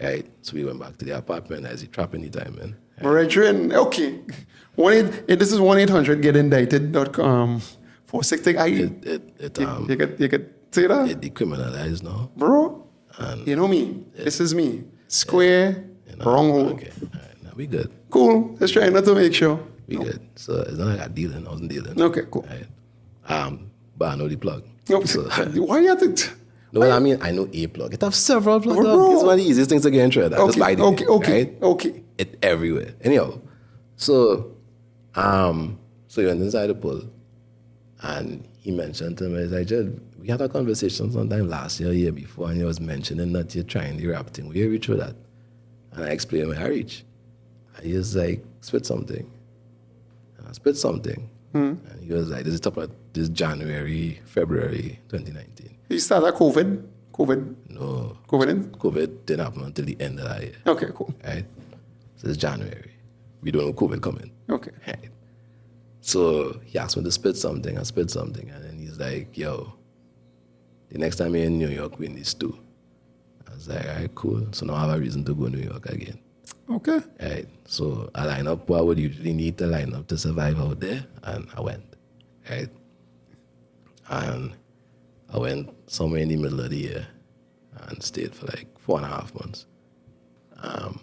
Right? So we went back to the apartment as he trapping the time, man. Brethren, okay. This is 1-800-GET-INDICTED.com. 460. You could say that? It decriminalized now. Bro, you know me. This is me. Square, wrong hole. Okay, all right, now we good. Cool. Let's try not to make sure. We good. So it's not like I wasn't dealing. Okay, cool. Right? But I know the plug. Nope. So, Why you have to... no, I mean, I know a plug. It have several plugs. Bro. It's one of the easiest things to get into. Just buy the thing, right? Okay. It everywhere. Anyhow, so he went inside the pool, and he mentioned to me, he's like, Jed, we had a conversation sometime last year before, and he was mentioning that you're trying the rap thing. Where you reach with that? And I explained where I reach. And he was like, spit something. And I spit something. And he was like, this is top of this January, February 2019. You started COVID? No. COVID didn't happen until the end of that year. Okay, cool. Right? So it's January. We don't know COVID coming. Okay. Right? So he asked me to spit something. I spit something. And then he's like, yo, the next time you're in New York, we need to. I was like, all right, cool. So now I have a reason to go to New York again. Okay. Right? So I line up what I would usually need to line up to survive out there. And I went. Right? And I went somewhere in the middle of the year and stayed for like 4.5 months. And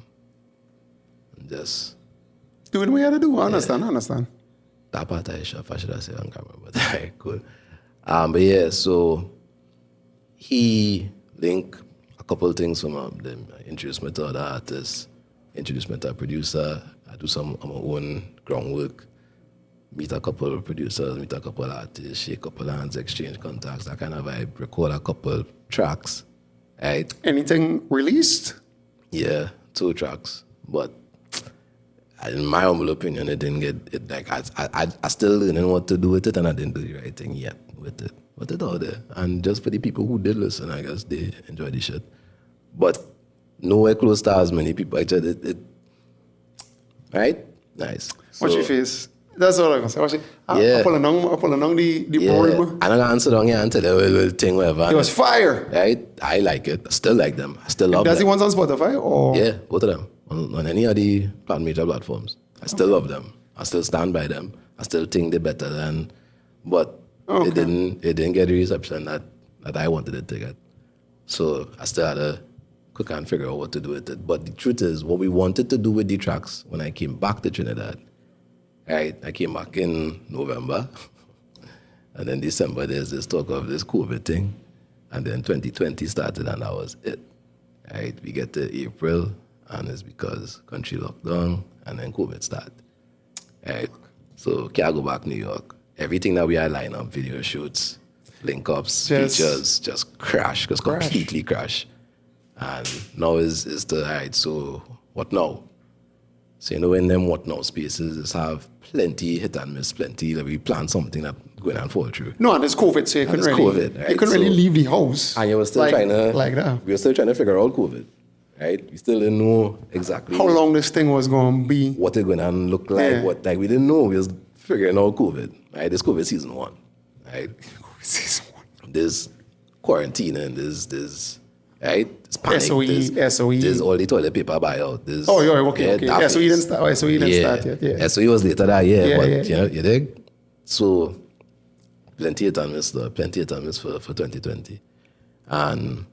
just... doing what you had to do. I understand. That part I should have said on camera, but alright, cool. But yeah, so he linked a couple of things from them. Introduced me to other artists, introduced me to a producer. I do some of my own groundwork. Meet a couple of producers, meet a couple of artists, shake a couple of hands, exchange contacts, that kind of vibe. Record a couple tracks, right? Anything released? Yeah, 2 tracks. But in my humble opinion, it didn't get it. Like I still didn't know what to do with it, and I didn't do the right thing yet with it. But it's out there, and just for the people who did listen, I guess they enjoyed the shit. But nowhere close to as many people. Actually, it right? Nice. Watch your face. That's all I'm gonna say. Yeah. I pull along the program. I'm not gonna answer down here until they will thing whatever. It was fire. Right? I like it. I still like them. I still love Does them. he want on Spotify or? Yeah, both of them. On any of the major platforms. I still love them. I still stand by them. I still think they're better than, but it didn't get the reception that I wanted it to get. So I still had to cook and figure out what to do with it. But the truth is, what we wanted to do with the tracks when I came back to Trinidad, right? I came back in November, and then December there's this talk of this COVID thing, and then 2020 started, and that was it. Right? We get to April, and it's because country locked down, and then COVID started. Right? So can't go back New York. Everything that we had lined up, video shoots, link-ups, features, just completely crash. And now is the right, so what now? So you know in them what now spaces is have plenty hit and miss, plenty like we plan something that going and fall through. No, and it's COVID, so you couldn't right? you couldn't really leave the house. And you were still trying to we were still trying to figure out COVID. Right? We still didn't know exactly how long this thing was gonna be. What it going to look like, we didn't know. We was figuring out COVID. Right? This COVID season 1. Right? COVID season 1. There's quarantine and there's right? There's panic. SOE. There's all the toilet paper buyout. Okay. SOE didn't start. SOE didn't start yet. Yeah. SOE was later that year, but yeah. You dig? So plenty of time missed for 2020. And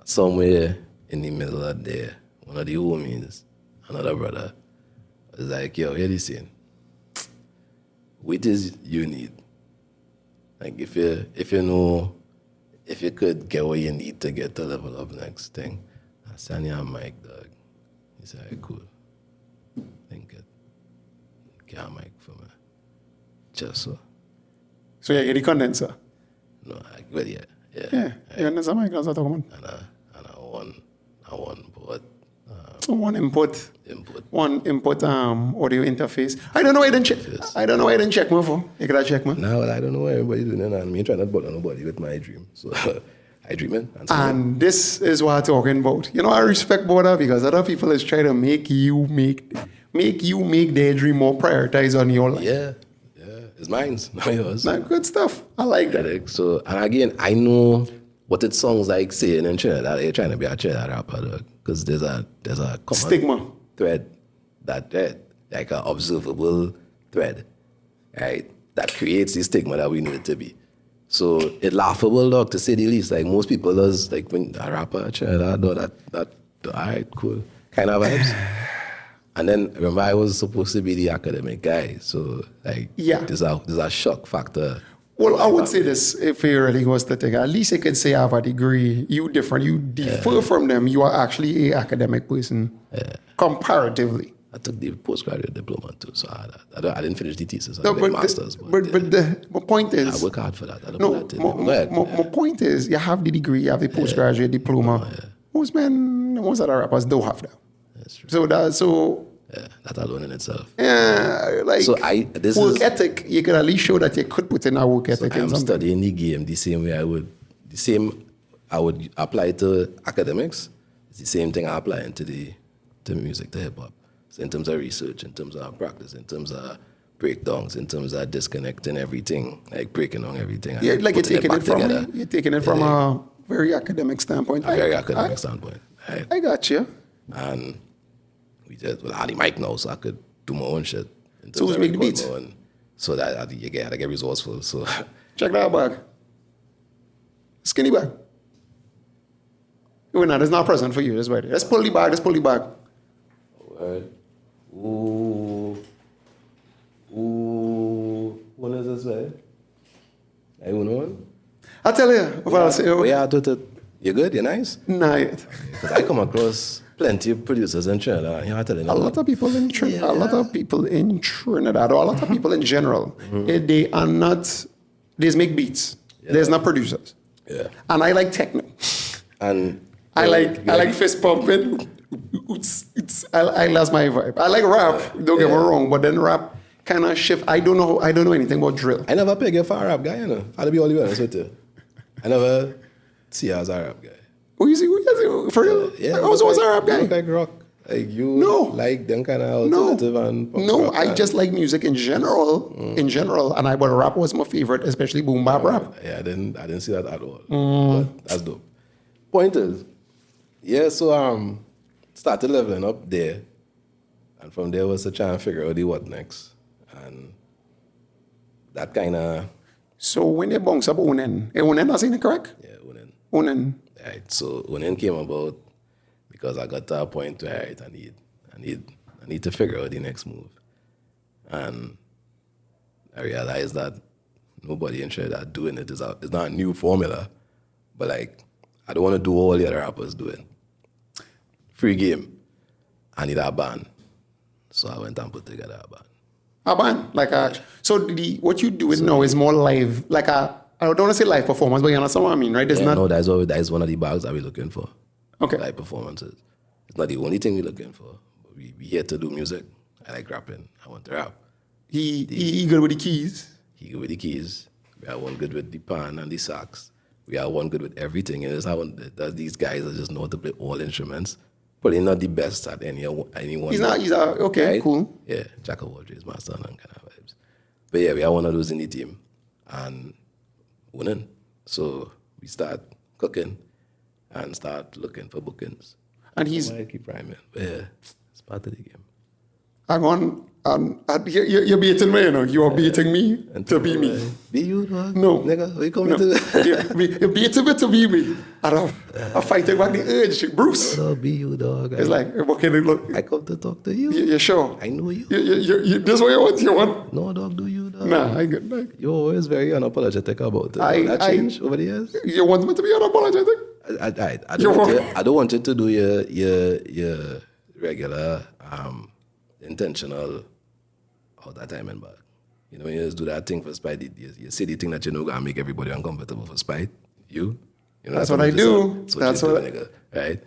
somewhere in the middle of there, one of the homies, another brother, was like, yo, hear this thing. What is you need? Like if you know, if you could get what you need to get to level up next thing, I send you a mic, dog. He said, right, cool. Think it. Get a mic for me. Just so. So you get the condenser? No, well, yeah. Yeah, that's a mic, that's what I'm talking about. And I one port. One input. One input audio interface. I don't know why I didn't check my phone. You gotta check me. No, well, I don't know what everybody's doing, and me trying not to bother nobody with my dream. So I dreaming. And this is what I'm talking about. You know, I respect border because other people is trying to make you make their dream more prioritized on your life. Yeah. It's mine, not yours. Nah, good stuff. I like that. So, and again, I know what it sounds like saying in Trinidad, you're trying to be a Trinidad rapper, because there's a common stigma thread, like an observable thread, right? That creates the stigma that we need it to be. So it's laughable, dog, to say the least. Like most people does, like when a rapper Trinidad, that all right, cool, kind of vibes. And then remember, I was supposed to be the academic guy, so like there's a shock factor. Well, I would say this, if it really was the thing, at least I could say I have a degree. You different, you differ from them. You are actually an academic person, comparatively. I took the postgraduate diploma too, so I didn't finish the thesis. I did masters. But the point is, I work hard for that. My point is, you have the degree, you have the postgraduate diploma. Most other rappers don't have that. That's true. That alone in itself. Yeah, like work ethic, you can at least show that you could put in a work ethic. I'm studying the game the same way I would apply to academics. It's the same thing I apply into to music, to hip hop. So in terms of research, in terms of practice, in terms of breakdowns, in terms of disconnecting everything, like breaking down everything. Yeah, like you're taking it from a very academic standpoint. Standpoint. I got you. And I had the mic now, so I could do my own shit. So who's make the beats? So that I get resourceful. So check that bag. Skinny bag. Oh, no, that's not present for you. That's right. Let's pull the bag. Word. Ooh. What is this, man? I want one. I tell you, well, I'll say, oh, Yeah, you good? You nice? nah, yet. Because I come across plenty of producers in Trinidad. You know, I tell you, A lot of people in Trinidad, a lot of people in Trinidad, or a lot of people in general, they are not, they make beats. There's not producers. Yeah. And I like techno. And I like fist pumping. I lost my vibe. I like rap. Don't get me wrong, but then rap kind of shift. I don't know anything about drill. I never peg you for a rap guy, you know. I'll be all the way honest with you. I never see you as a rap guy. Who you see? For real? Yeah. I was a rap You guy. look like rock. Like you No. like them kind of No, alternative and punk no, rock I and- just like music in general. But rap was my favorite, especially boom bap rap. Yeah, I didn't see that at all. But that's dope. Point is, yeah, so started leveling up there. And from there was to try and figure out the what next. And that kind of... So when they bounce up Unen, Unen, I saying it correct? Yeah, Unen. Unen. Right, so Unen came about because I got to a point where I need to figure out the next move. And I realized that nobody in Trinidad doing it is it's not a new formula. But like, I don't want to do all the other rappers doing. Free game. I need a band. So I went and put together a band. A band, so what you doing now is more live, I don't want to say live performance, but you understand what I mean, right? It's not. No, that is one of the bags that we're looking for. Okay. Live performances. It's not the only thing we're looking for. We here to do music. I like rapping. I want to rap. He good with the keys. He good with the keys. We are one good with the pan and the sax. We are one good with everything. And it's not these guys that just know how to play all instruments. Probably not the best at anyone. Okay, right? cool. Yeah, jack of all trades, master and kind of vibes. But yeah, we are one of those in the team. And winning. So we start cooking and start looking for bookings. And he's, I keep rhyming. But yeah, it's part of the game. you're beating me, you know. You are beating me to be me. Be you, dog? No. Nigga, are you coming No. to You're beating me to be me. And I'm fighting back the urge. Bruce. No, be you, dog. It's like, what can it look? I come to talk to you. You're sure? I know you. This what you want? You want? No, dog, do you, dog? Nah, I get like. You're always very unapologetic about it. That changed over the years? You want me to be unapologetic? I don't want you to do your regular intentional all that time and back. You know, when you just do that thing for spite, you say the thing that you know gonna make everybody uncomfortable for spite. You know That's what I do. That's what you do, nigga.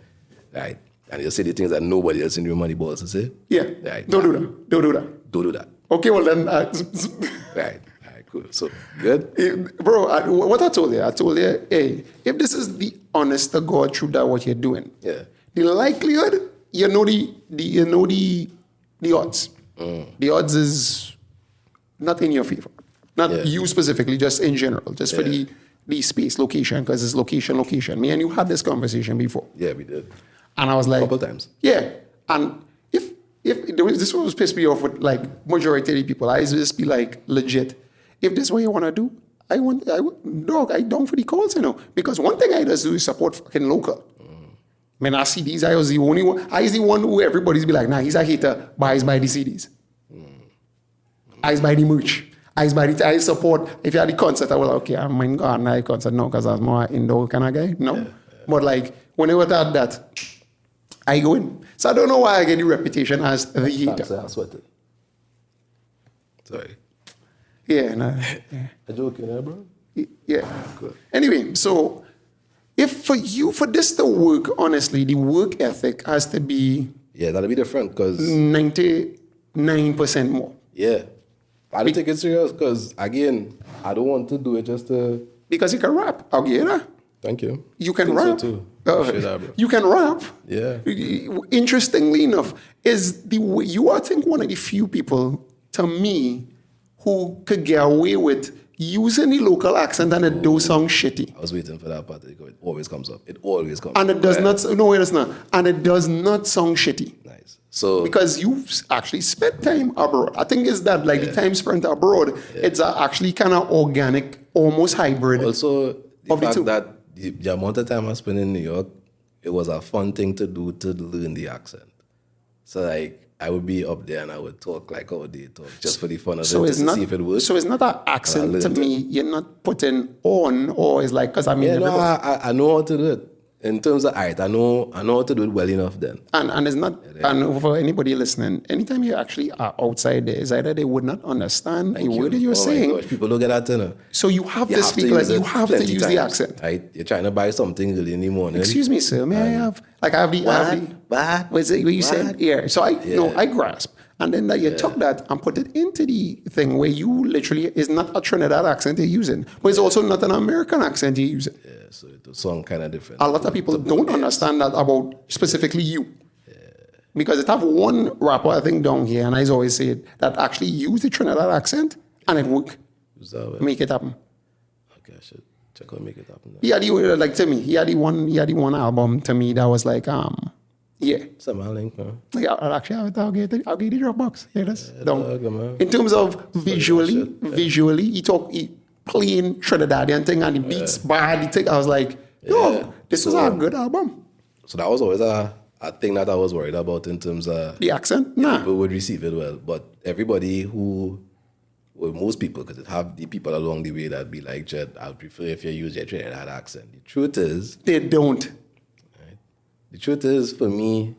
Right. And you say the things that nobody else in your money balls to say. Yeah. Right. Don't do that. Don't do that. Okay, well then. Right. All right, cool. So, good? Bro, what I told you, hey, if this is the honest to God truth that what you're doing, Yeah. the likelihood, you know the odds. The odds is not in your favor. Not you specifically, just in general, just for the space, location, because it's location. Me and you had this conversation before. Yeah, we did. And I was like... Couple times. Yeah. And if this was pissed me off with like majority of the people, I just be like, legit, if this is what you want to do, I don't for the calls, you know. Because one thing I just do is support fucking local. Man, I see these, I was the only one. I was the one who everybody's be like, nah, he's a hater, but I buy the CDs. I buy the merch. I support, if you had the concert, I was like, okay, I'm in God, night concert, no, because I'm more indoor kind of guy, no. Yeah. But like, whenever I had that, I go in. So I don't know why I get the reputation as the hater. I sweat it. Sorry. Yeah, nah. Yeah. A joke, bro? Yeah. Good. Anyway, so if for this to work, honestly, the work ethic has to be... Yeah, that'll be different because... 99% more. Yeah. I don't take it serious because, again, I don't want to do it just to... Because you can rap. I'll get it. Thank you. You can think rap. So too. Bro. You can rap. Yeah. Interestingly enough, you are, I think, one of the few people, to me, who could get away with using the local accent and it do sound shitty. I was waiting for that part. It always comes up. It always comes And up. it does not, no, it does not. And it does not sound shitty. Nice. So because you've actually spent time abroad. I think it's that, like the time spent abroad, it's actually kind of organic, almost hybrid. Also, the fact that the amount of time I spent in New York, it was a fun thing to do to learn the accent. So like, I would be up there and I would talk like how they talk, just for the fun of So it, it's just not. to see if it works. So it's not an accent to learned me. You're not putting on, or it's like because I mean, Yeah, no, everybody- I know how to do it. In terms of art, I know how to do it well enough then. and it's not. And for anybody listening, anytime you actually are outside there, it's either they would not understand the word that you're Oh saying. my gosh, people don't get that, you know. So you have You to have speak use like you it have to plenty use the times, accent. Right? You're trying to buy something early in the morning. Excuse me, sir. May I have like I have the What? was it what you said? What? Yeah. So I no, Yeah. I grasp. And then that you took that and put it into the thing where you literally is not a Trinidad accent you're using, but it's also not an American accent you're using. Yeah, so the song kind of different. A lot of people don't understand that about specifically you. Because it have one rapper, I think, down here, and I always say it, that actually use the Trinidad accent and it work. Who's that way? Make it happen. Okay, I should check out Make It Happen. Now. He had the, like to me, he had the one album to me that was like, yeah. Send my link, man. Like, I'll actually have it. I'll get the Dropbox. Here it is. dog, man. In terms of visually, shit, he playing Trinidadian thing and the beats bad. He take, I was like, yo, Yeah. this is a good album. So that was always a thing that I was worried about in terms of The accent, nah. people would receive it well. But everybody who, well, most people, because it have the people along the way that be like, Jed, I'd prefer if you use your Trinidad accent. The truth is, They don't. The truth is, for me,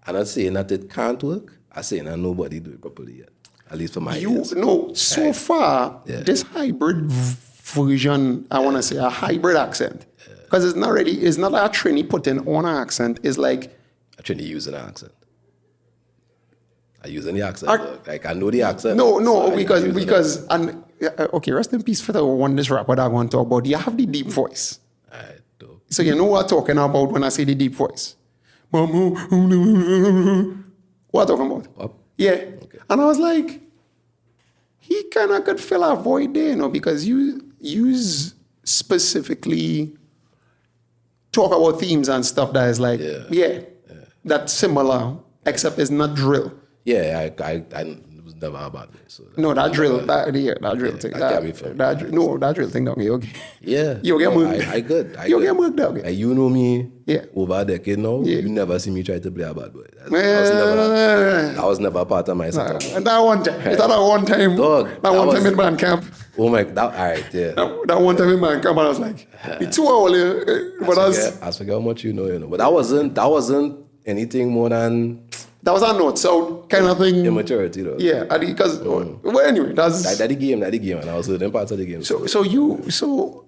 I'm not saying that it can't work. I'm saying that nobody do it properly yet. At least for my You ears. know, so far, Yeah. this hybrid version, I want to say a hybrid accent. Because it's not really, it's not like a Trini putting on an accent. It's like, I'm trying to use an accent. I use any accent. I- dog. Like, I know the accent. no, so I use it. because, and okay, rest in peace for the one this rapper that I want to talk about. You have the deep voice. Alright, dope. So you know what I'm talking about when I say the deep voice. What I'm talking about? Up. Yeah. And I was like, he kind of could fill a void there, you know, because you specifically talk about themes and stuff that is like, yeah. That's similar, except it's not drill. Yeah, I was never about it. So No, that drill, that drill thing. that can't be fair. That drill thing, don't you? Okay. yeah. You get no, worked. I good. I You good. get worked out. Like, you know me Yeah. over a decade now. Yeah. You never see me try to play a bad boy. That was never a part of my setup. And that one time, it's not that one time, Dog, that that one was- time in band camp. Oh my, all right, yeah. That one time in band camp, and I was like, it's 2 hours, but I forget how much you know. But that wasn't anything more than that was a note sound kind of thing. immaturity, though. Yeah, because well, anyway, that's That the game, and I was in parts of the game. so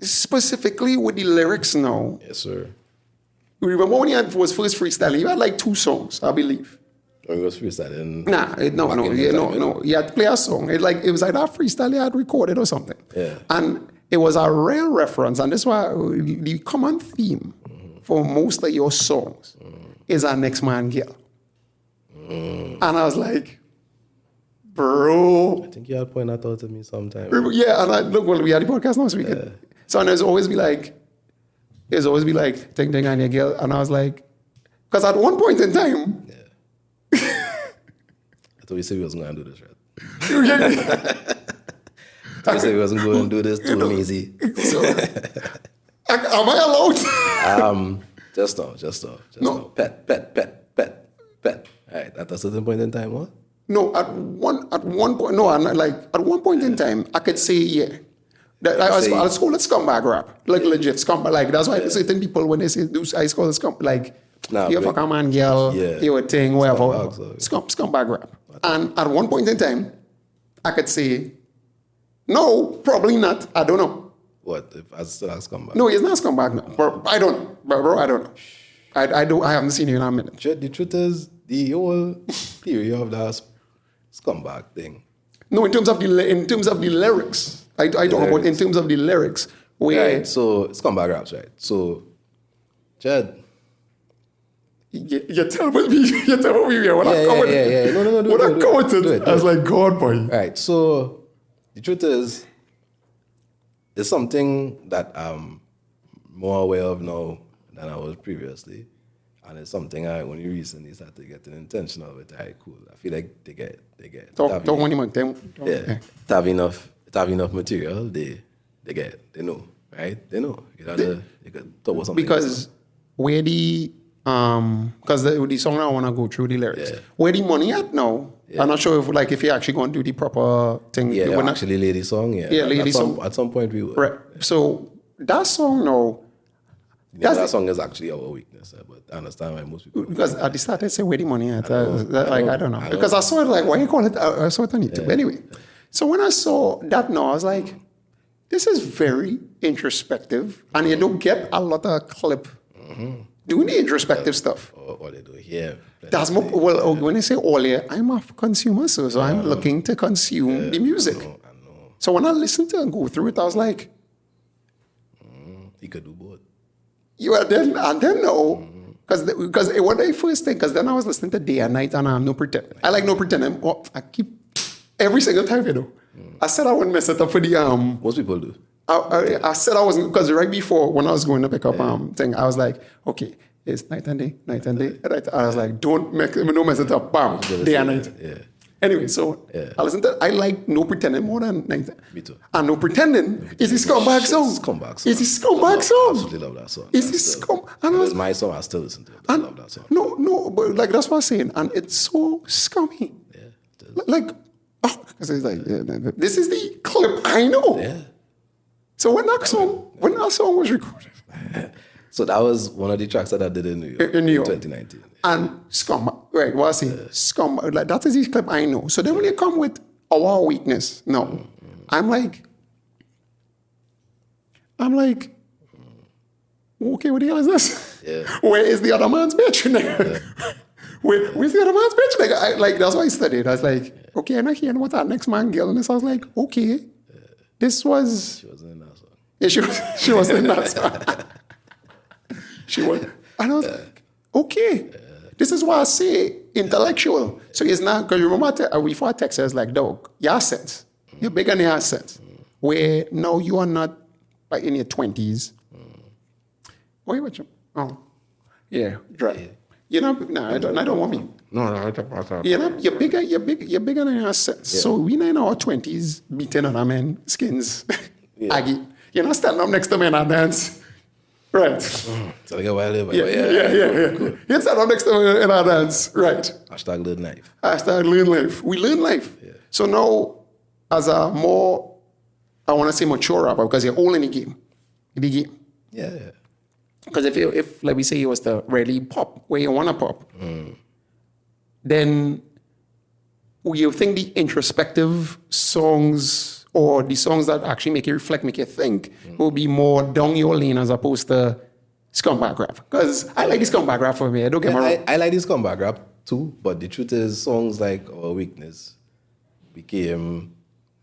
specifically with the lyrics now. Yes, sir. Remember when you was first freestyling, you had like 2 songs, I believe. When it was freestyling. No. You had to play a song. It was like that freestyle you had recorded or something. Yeah. And it was a real reference, and this is why the common theme for most of your songs is our next man girl. And I was like, bro. I think you had point that out to me sometime. Yeah, and I look, well, we had the podcast last weekend. So and there's always be like, ting ting on your girl. And I was like, because at one point in time, I thought we said we wasn't going to do this, right? We said we wasn't going to do this too easy. so, am I allowed? Just now. Pet. All right, at a certain point in time, what? No, at one point, no, I'm not, like at one point in time, I could say yeah. I'll call it scumbag rap, like legit scumbag. Like that's why certain people when they say I call it scumbag, like you fuck a man, girl, you a thing, whatever, scumbag rap. And at one point in time, I could say no, probably not. I don't know. What if I still ask scumbag? No, he's not scumbag now. Bro, I don't know. Bro, I don't know. I haven't seen you in a minute. The truth is, the whole theory of that scumbag thing. No, in terms of the lyrics, I talk about in terms of the lyrics. Where Right, so scumbag raps, right? So, Jed. you tell me, what I commented. No, do What I it. commented, I was like, God, boy. Right, so the truth is, it's something that I'm more aware of now than I was previously. And it's something I only recently started getting intentional with. Alright, cool. I feel like they get. Talk money, man. Yeah. To have enough material, they get, they know, right? They know. You could talk about something. Because where the Because the song I want to go through the lyrics. Yeah. Where the money at now? Yeah. I'm not sure if you actually going to do the proper thing. Yeah, we'll actually lady song. Yeah, lady song. At some point we will. Right. So that song now. That song is actually our weakness, but I understand why most people. Because at the start I say where the money at. I don't know. Because I saw it like, why you call it? I saw it on YouTube. Anyway, so when I saw that now, I was like, this is very introspective, and you don't get a lot of Klyp doing the introspective stuff. Or they do here. That's more, when I say all here, I'm a consumer, so I'm looking to consume the music. I know. So when I listened to it and go through it, I was like, he could do both. You are then, and then no, because what I first think, because then I was listening to Day and Night and No Pretend. I like No Pretend. I keep every single time, you know. I said I wouldn't mess it up for the Most people do. I said I wasn't, because right before when I was going to pick up thing, I was like, okay, it's night and day. Right? I was like, don't mess it up, bam, Day and Night. Yeah. Anyway, so I like No Pretending more than Night. Me too. And No Pretending is his scumbag song. Scumbag song. It's his scumbag song. I absolutely love that song. It's his scumbag. It's my song. I still listen to it. I love that song. No, but like that's what I'm saying. And it's so scummy. Yeah. Like, because it's like, this is the Klyp I know. Yeah. So when that song was recorded. So that was one of the tracks that I did in New York. In New York. 2019. And Scum, right, what I say? Scum, like that is his Klyp I know. So then when you come with Our Weakness, no. I'm like, okay, what the hell is this? Yeah. Where is the other man's bitch? Where's the other man's bitch? Like that's why I studied. I was like, okay, I'm not hearing what that next man girl. And this I was like, okay. This was... She wasn't in that song. Yeah, she was in that song. She was. And I was like, okay. This is why I say intellectual. So it's not, because remember, we fought Texas like, dog, you have sense. You're bigger than you have sense. Where now you are not like in your 20s. Wait, what you? Oh. Yeah, right. You know, no, I don't want me. No, I don't want that. You know, you're bigger than your sense. Yeah. So we in our 20s beating on our men skins. Aggie. You're not standing up next to me and I dance. Right. So I get wild there, yeah. Cool. You stand up next to me and I dance. Right. Hashtag learn life. Hashtag learn life. We learn life. Yeah. So now, as a more, I want to say mature rapper, because you're all in the game. Yeah. Because if like we say you was to really pop where you want to pop, then you think the introspective songs or the songs that actually make you reflect, make you think, will be more down your lane as opposed to scumbag rap. Because I like the scumbag rap for me. I don't get me wrong. I like the scumbag rap too, but the truth is songs like Our Weakness became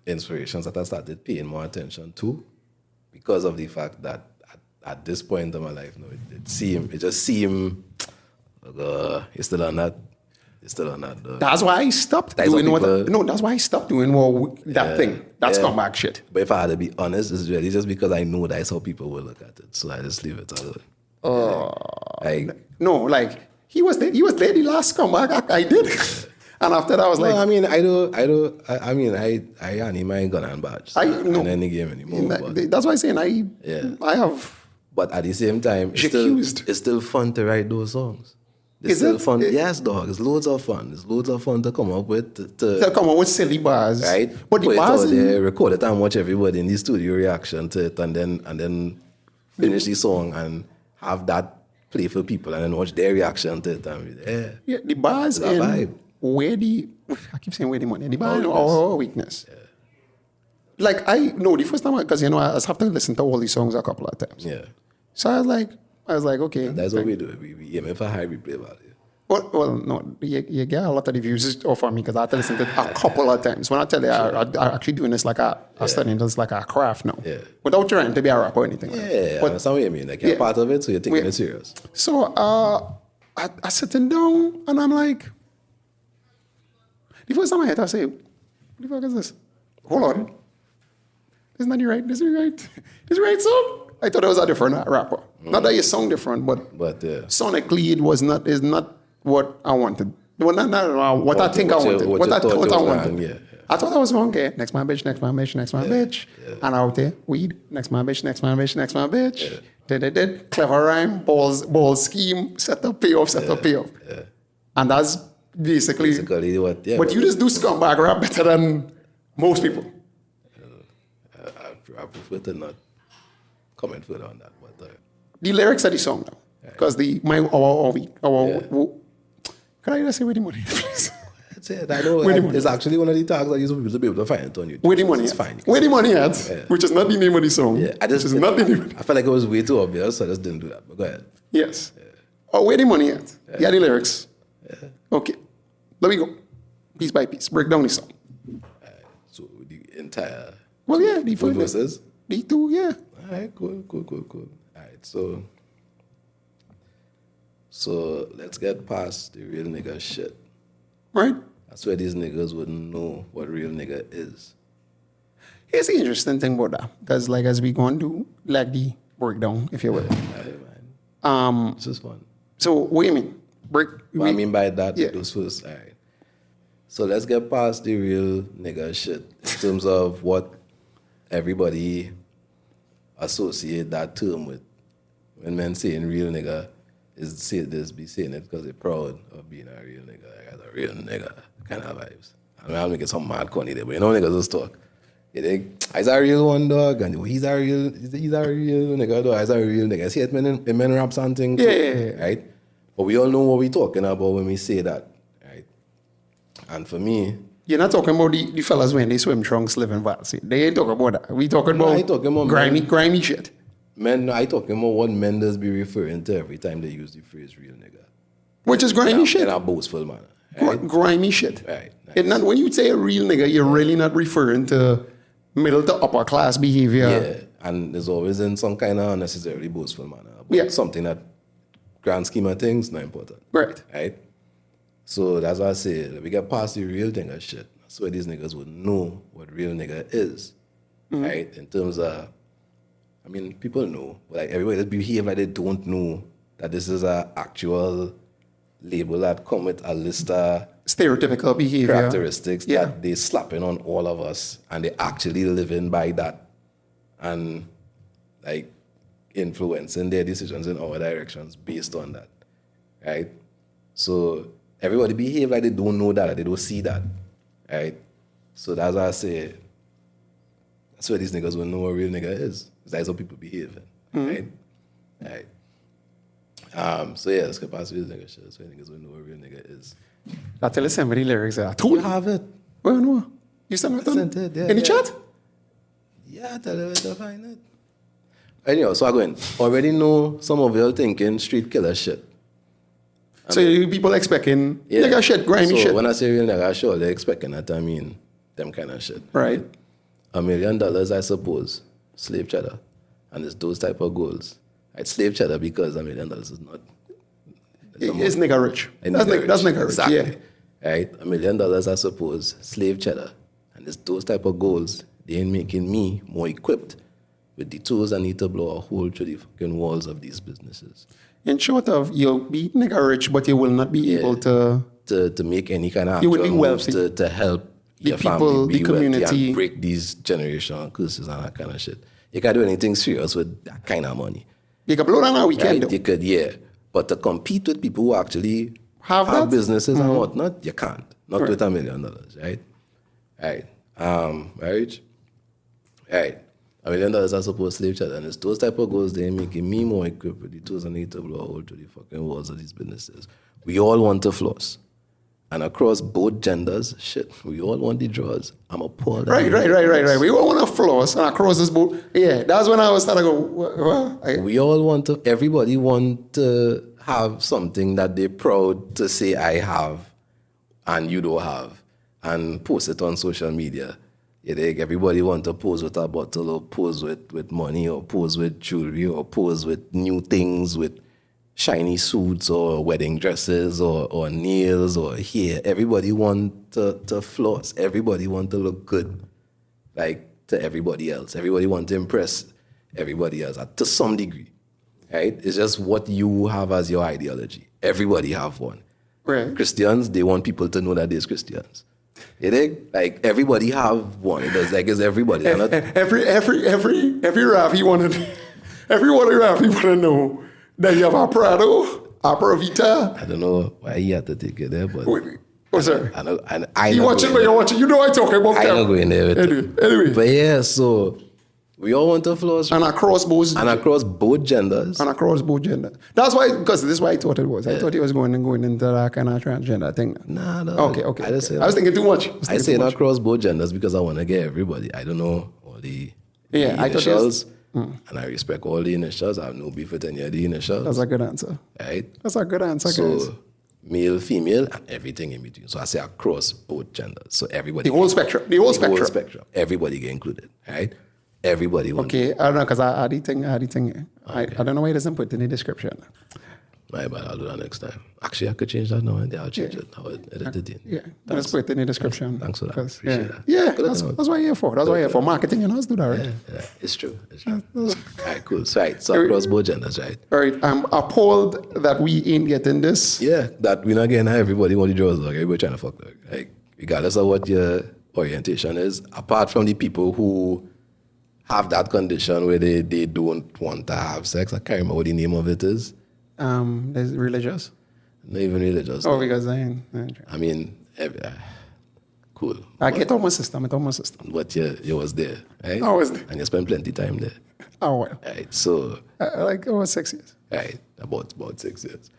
inspirations that I started paying more attention to because of the fact that at this point in my life, no, it just seemed it's still on that. That's why I stopped doing that's why I stopped doing that thing. That's comeback shit. But if I had to be honest, it's really just because I know that's how people will look at it. So I just leave it alone. He was there the last comeback I did. And after that I was like, I ain't my gun and badge. So in any game anymore. That's why I'm saying I have. But at the same time, it's still fun to write those songs. It's still fun. Yes, dog. It's loads of fun. It's loads of fun to come up with. To come up with silly bars. Right? But the put bars... it out there, record it and watch everybody in the studio reaction to it and then finish the song and have that play for people and then watch their reaction to it. And the bars and where I keep saying where the money. The bars are weakness. Yeah. Like the first time, because I have to listen to all these songs a couple of times. Yeah. So I was like, okay. That's what we do. We aim for high replay value. Well, no, you get a lot of the views off of me because I have to listen to it a couple of times. When I tell you, I'm actually doing this like studying this like a craft now. Yeah. Without trying to be a rapper or anything. Yeah, but that's what you mean. Like you're part of it, so you're taking it serious. So I sitting down and I'm like, the first time I hit, I say, what the fuck is this? Hold on. This is not right. This is right song. I thought I was a different rapper. Not that you sound different, but sonically is not what I wanted. Well, no. What I think I wanted. What I thought I wanted. Yeah. I thought I was wrong. Okay, next man bitch, next man bitch, next man bitch. Yeah. And out there, weed, next man bitch, next man bitch, next man bitch. Did. Clever rhyme, ball scheme, set up payoff. Yeah. And that's basically what, yeah. But you just do scumbag rap better than most people. I prefer to not comment further on that. But The lyrics of the song now. Because can I just say where the money is, please? that's it. I know it's actually one of the tags I use for people to be able to find it on YouTube. Where the money is at? fine. Where the money at? Which is not the name of the song. Yeah, I felt like it was way too obvious, so I just didn't do that. But go ahead. Yes. Oh, where the money at? Yeah, the lyrics. Yeah. Okay. Let me go. Piece by piece. Break down the song. So the entire... Well, yeah. The full verses? The two, yeah. All right, cool. All right, so let's get past the real nigga shit. Right. That's where these niggas wouldn't know what real nigga is. Here's the interesting thing about that. Because like as we go on do like the breakdown, if you will. It's just fun. So what do you mean? What I mean by that, those first. All right. So let's get past the real nigga shit in terms of what everybody associate that term with. When men saying real nigga, is saying it because they're proud of being a real nigga. I got a real nigga kind of vibes. I mean, I'm making some mad corny there, but you know niggas just talk. You think, he's a real one, dog, and he's a real nigga, dog, he's a real nigga. See it, men rap something, yeah. Right? But we all know what we're talking about when we say that, right? And for me... You're not talking about the fellas when they swim trunks, live in Valley. They ain't talking about that. We talking about grimy shit. I talking about what men does be referring to every time they use the phrase real nigga. Which is grimy shit. In a boastful manner. Right? Grimy shit. Right. Nice. Not, when you say a real nigga, you're really not referring to middle to upper class behavior. Yeah, and there's always in some kind of unnecessarily boastful manner. But something that, grand scheme of things, not important. Right? So that's why I say, we get past the real nigga shit. That's where these niggas would know what real nigga is. Mm-hmm. Right? In terms of, I mean, people know, but like everybody that behave like they don't know that this is an actual label that come with a list of stereotypical behavior characteristics that they slapping on all of us, and they actually living by that, and like influencing their decisions in our directions based on that, right? So everybody behave like they don't know that, they don't see that, right? So that's why I say, that's where these niggas will know what real nigga is. That's how people behave, right? So yeah, let's get past real nigga shit. That's where niggas will know what real nigga is. I tell you somebody lyrics are You have it. Well, no. You sent it in the chat? Yeah, I tell you where to find it. Anyhow, so I go in. Already know some of y'all thinking street killer shit. So you people expecting nigga shit, grimy shit. So when I say real nigga shit, they're expecting that, I mean them kind of shit. Right. $1 million, I suppose, slave cheddar. And it's those type of goals. It's slave cheddar because $1 million is not... It's nigga rich. That's nigga rich, exactly. Yeah. Right? $1 million, I suppose, slave cheddar. And it's those type of goals, they ain't making me more equipped with the tools I need to blow a hole through the fucking walls of these businesses. In short of, you'll be nigga rich, but you will not be able to make any kind of you will be wealthy. To help the your people, family be the community, and break these generational curses and that kind of shit. You can't do anything serious with that kind of money. You can blow down a weekend. Right? You could, but to compete with people who actually have businesses and whatnot, you can't. Not with $1 million, right? Right. Right. $1 million, I suppose, slave chat, and it's those type of goals they making me more equipped with the tools I need to blow a hole through the fucking walls of these businesses. We all want to floss. And across both genders, we all want the draws. I'm appalled. Right. We all want to floss, and across this boat, that's when I was starting to go, we all want to, everybody want to have something that they're proud to say I have, and you don't have, and post it on social media. You think everybody want to pose with a bottle, or pose with money, or pose with jewelry, or pose with new things, with shiny suits, or wedding dresses, or nails, or hair. Everybody want to floss. Everybody want to look good, like to everybody else. Everybody want to impress everybody else to some degree, right? It's just what you have as your ideology. Everybody have one. Right. Christians, they want people to know that there's Christians. You think? Like everybody have one. It does like it's everybody. They're not- Every Rafi wanted to know that you have a Prado, a Provita. I don't know why he had to take it there, but What's that? I You not watch it, going but there. you watch it. You know I talking about I them. not going there with it. Anyway. But yeah, so we all want to flourish And across both across both genders. gender. That's why, because this is why I thought it was. I thought he was going into that kind of transgender thing. Nah, no. Okay. I just say I was thinking too much. I say not across both genders because I want to get everybody. I don't know all the Yeah, I thought it initials, was- and I respect all the initials. I have no beef with any of the initials. That's a good answer. Right? That's a good answer, guys. So male, female, and everything in between. So I say across both genders. So everybody. The whole spectrum. The whole spectrum. Everybody get included. Right? Everybody. want Okay, I don't know, because I had the thing. I don't know why it doesn't put in the description. My bad, I'll do that next time. Actually, I could change that now and I'll change it. I'll edit it in. Yeah, let's put it in the description. Thanks for that. 'Cause, Appreciate yeah, that. yeah, Good that's to know. what you're here for. That's what you're here for. Marketing, you know, let's do that, right? Yeah, it's true. All right, cool. So, right, so across both genders, right? All right, I'm appalled that we ain't getting this. Yeah, that we're not getting everybody what the draws dog. Everybody trying to fuck dog. Like, regardless of what your orientation is, apart from the people who have that condition where they don't want to have sex, I can't remember what the name of it is. There's religious. Not even religious. Oh, because I ain't. I mean, cool. I get on my system. But you was there, right? I was there. And you spent plenty time there. Oh, well. Right, so, Like, over 6 years. right, about 6 years.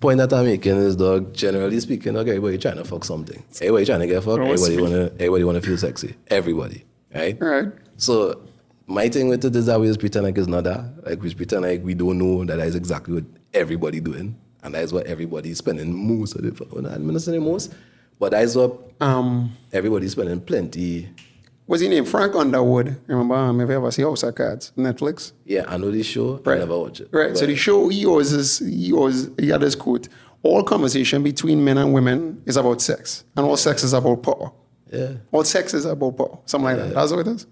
Point that I'm making is, dog, generally speaking, dog, everybody trying to fuck something. Everybody trying to get fucked. Everybody wanna feel sexy. Everybody, right? All right. So my thing with it is that we just pretend like it's not that. Like we just pretend like we don't know that is exactly what everybody doing. And that is what everybody's spending most of it. Well, I'm not saying most, but that is what everybody's spending plenty. What's his name? Frank Underwood. Remember, if you ever see House of Cards, Netflix? Yeah, I know this show. I never watch it. Right. So the show he had this quote: all conversation between men and women is about sex, and all sex is about power. Yeah. All sex is about power. Something like that. That's what it is.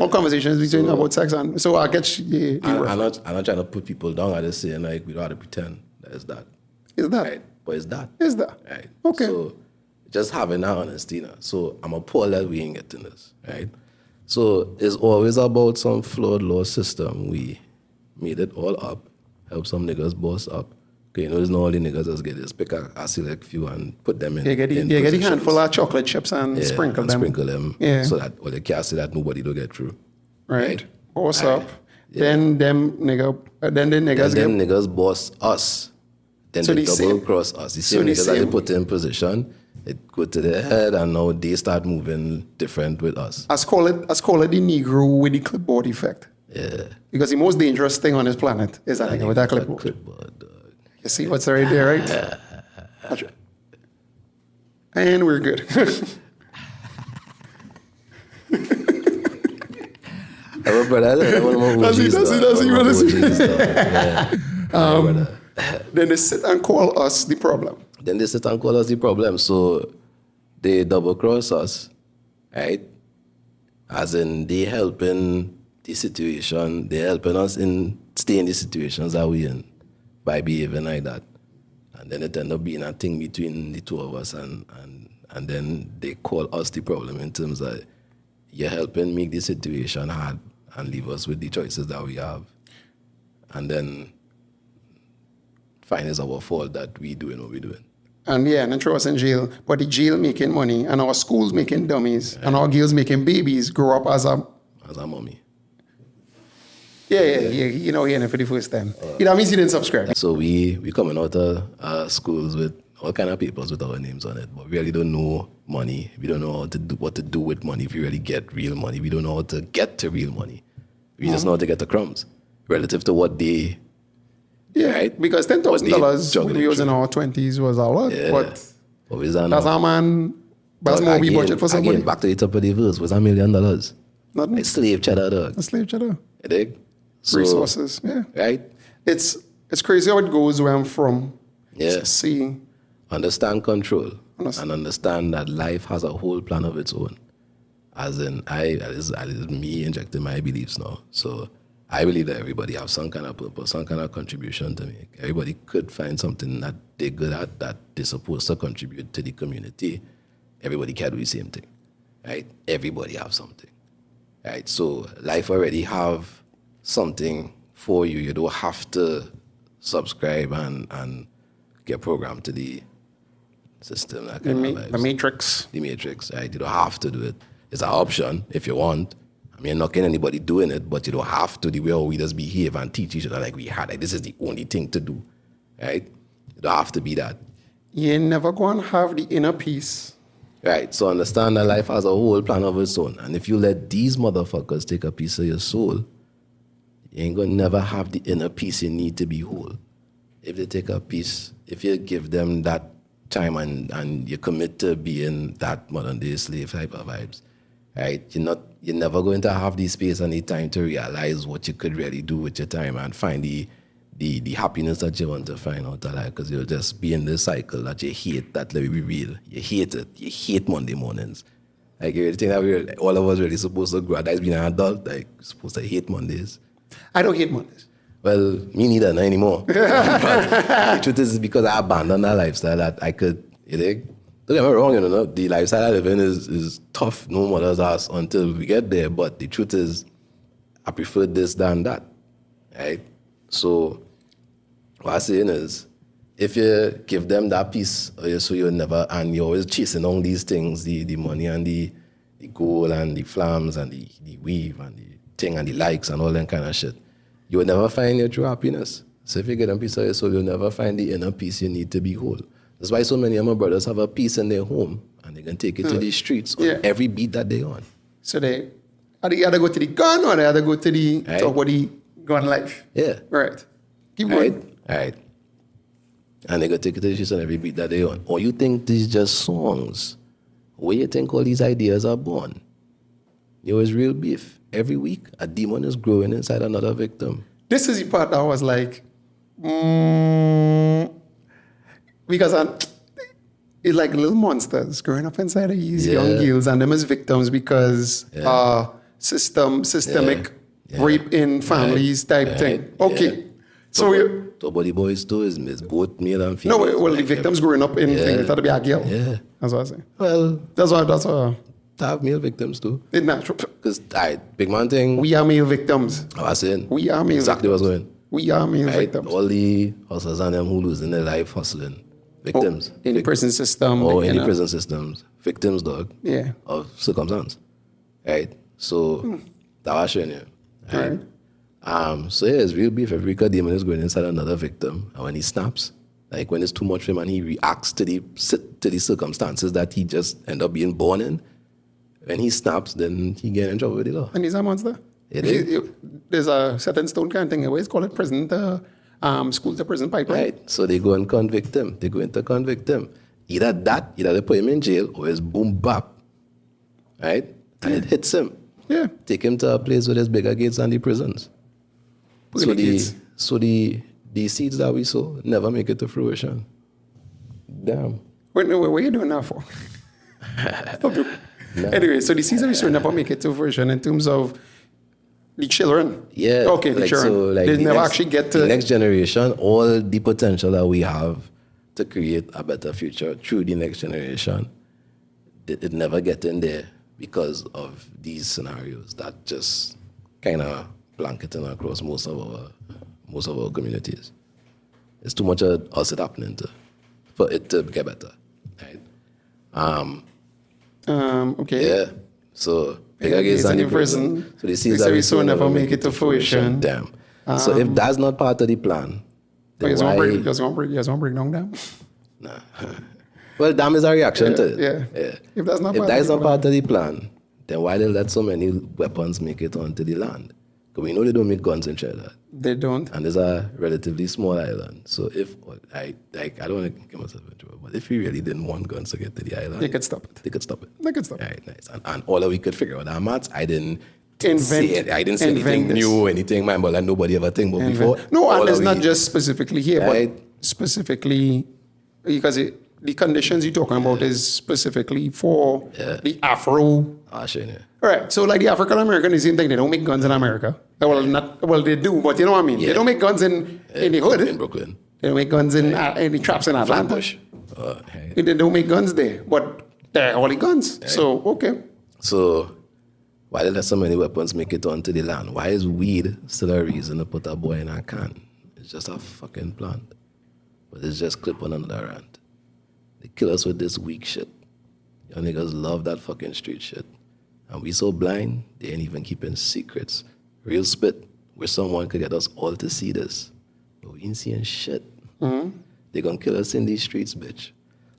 All conversations between about sex and so I get you. I'm not trying to put people down. I just saying like we don't have to pretend that it's that. Is that? Right. But it's that. Is that? Right. Okay. So just having that honesty now. So I'm appalled that we ain't getting this. Right. So it's always about some flawed law system. We made it all up, help some niggas boss up. Okay, you know, there's not all the niggas just get this. Pick a select few and put them in. You get in a positions. handful of chocolate chips and sprinkle them. Sprinkle them. Yeah. So that or they can't say that nobody don't get through. Right. Boss Right. up. Then the niggas Then get niggas boss us. Then So they the double same- cross us. The so same the niggas that they same- put in position, it go to their head and now they start moving different with us. let's call it the Negro with the clipboard effect. Yeah. Because the most dangerous thing on this planet is that nigga with that clipboard. Clipboard, dog. You see what's right there, right? That's right. And we're good. Oh, brother, that's one of my That's it, OGs, that's it, dog. that's it, One of my that's it. OGs, dog. Yeah. Brother. Then they sit and call us the problem. Then they sit and call us the problem. So they double cross us, right? As in they helping the situation, they helping us in stay in the situations that we in by behaving like that. And then it end up being a thing between the two of us and then they call us the problem in terms of you're helping make the situation hard and leave us with the choices that we have. And then find it's our fault that we doing what we doing. And then throw us in jail. But the jail making money and our schools making dummies and our girls making babies grow up as a mommy. Yeah. You know, hearing it for the first time. That means you didn't subscribe. So we coming out of schools with all kind of papers with our names on it, but we really don't know money. We don't know what to do with money if you really get real money. We don't know how to get to real money. We just know how to get the crumbs relative to what they. Yeah, right? because $10,000 when we was in our 20s was a lot. Yeah. But What is that that's now? our man. That's more we budget for somebody. Again, back to the top of the verse was $1 million. Nothing. It's slave cheddar, dog. A slave cheddar. You dig? So, Resources. Yeah. Right? It's crazy how it goes where I'm from. Yeah. See. Understand control and understand that life has a whole plan of its own. As in, that is me injecting my beliefs now. So I believe that everybody has some kind of purpose, some kind of contribution to make. Everybody could find something that they're good at, that they're supposed to contribute to the community. Everybody can do the same thing, right? Everybody have something, right? So life already have something for you. You don't have to subscribe and get programmed to the system. That kind of vibes. The Matrix. The Matrix, right? You don't have to do it. It's an option if you want. I mean, I'm not knocking anybody doing it, but you don't have to. The way we just behave and teach each other like we had. Like, this is the only thing to do, right? You don't have to be that. You're never going to have the inner peace. Right, so understand that life has a whole plan of its own. And if you let these motherfuckers take a piece of your soul, you ain't going to never have the inner peace you need to be whole. If they take a piece, if you give them that time and you commit to being that modern day slave type of vibes, right? You're never going to have the space and the time to realize what you could really do with your time and find the happiness that you want to find out of life, because you'll just be in this cycle that you hate. That, let me be real, you hate it. You hate Monday mornings. Like, you really think that all of us really supposed to grow, that's being an adult, like, supposed to hate Mondays. I don't hate Mondays. Well, me neither, not anymore. But the truth is because I abandoned that lifestyle that I could, you think? Don't get me wrong, you know, the lifestyle I live in is tough, no mother's ass until we get there. But the truth is, I prefer this than that, right? So what I'm saying is, if you give them that piece, so you'll never, and you're always chasing all these things, the money and the gold and the flams and the weave and the thing and the likes and all that kind of shit, you will never find your true happiness. So if you get a piece of your soul, you'll never find the inner peace you need to be whole. That's why so many of my brothers have a peace in their home and they can take it to the streets on every beat that they on. So they either go to the gun or they either go to the right. talk about the gun life. Yeah. Right. Keep going. Right. And they go take it to the streets on every beat that they on. Or you think these just songs? Where you think all these ideas are born? It was real beef. Every week, a demon is growing inside another victim. This is the part that I was like, because it's like little monsters growing up inside of these young girls, and them as victims because systemic rape in families type thing. Okay. So the boys too is both male and female. No, well, the victims growing up in things that be a girl. Yeah. That's what I say. Well, that's what. To have male victims too. It's natural. Because, big man thing. We are male victims. I was saying. We are male exactly victims. what's going. We are male victims. All the hustlers and them who losing their life hustling. Victims. In the prison system. Or in the prison systems. Victims, dog. Yeah. Of circumstance. Right? So, that was showing you. Right? So, it's real beef. Every demon is going inside another victim. And when he snaps, like when it's too much for him and he reacts to the circumstances that he just end up being born in, when he snaps, then he get in trouble with the law. And he's a monster. There's a set in stone kind of thing. I always call it prison to school to prison pipeline. Right. So they go and convict him. They go into convict him. Either they put him in jail or it's boom bap. Right? And it hits him. Yeah. Take him to a place where there's bigger gates than the prisons. So the seeds that we sow never make it to fruition. Damn. Wait, no, what are you doing that for? No. Anyway, so the seeds that we sow never make it to fruition in terms of the children. Yeah. Okay, the children. So they never actually get to... The next generation, all the potential that we have to create a better future through the next generation, it never get in there because of these scenarios that just kind of blanketing across most of our communities. It's too much of us it happening for it to get better. Right? Okay. Yeah. So bigger gates than the prison. So the seeds that we sow never make it to fruition. Damn. So if that's not part of the plan, then why? You guys want to break down dam? Nah. Well, dam is a reaction to it. Yeah. If that's not part of the plan, then why they let so many weapons make it onto the land? Because we know they don't make guns in Trinidad. They don't. And it's a relatively small island. So if, I don't want to get myself into it, but if we really didn't want guns to get to the island, they could stop it. Right, nice. And all that we could figure out, I didn't say anything new or anything, man, but like nobody ever think about before. No, and it's not just specifically here, but specifically, because the conditions you're talking about is specifically for the Afro. Ah, shit, yeah. Right. So like the African American is the same thing. They don't make guns in America. Well, they do, but you know what I mean. They don't make guns in the hood. In Brooklyn. They don't make guns in the traps in Atlanta. Flatbush. They don't make guns there, but they're only guns. So okay. So why did so many weapons make it onto the land? Why is weed still a reason to put a boy in a can? It's just a fucking plant. But it's just Klyp on another rant. They kill us with this weak shit. Y'all niggas love that fucking street shit. And we so blind, they ain't even keeping secrets. Real spit, where someone could get us all to see this. But we ain't seeing shit. They gonna kill us in these streets, bitch.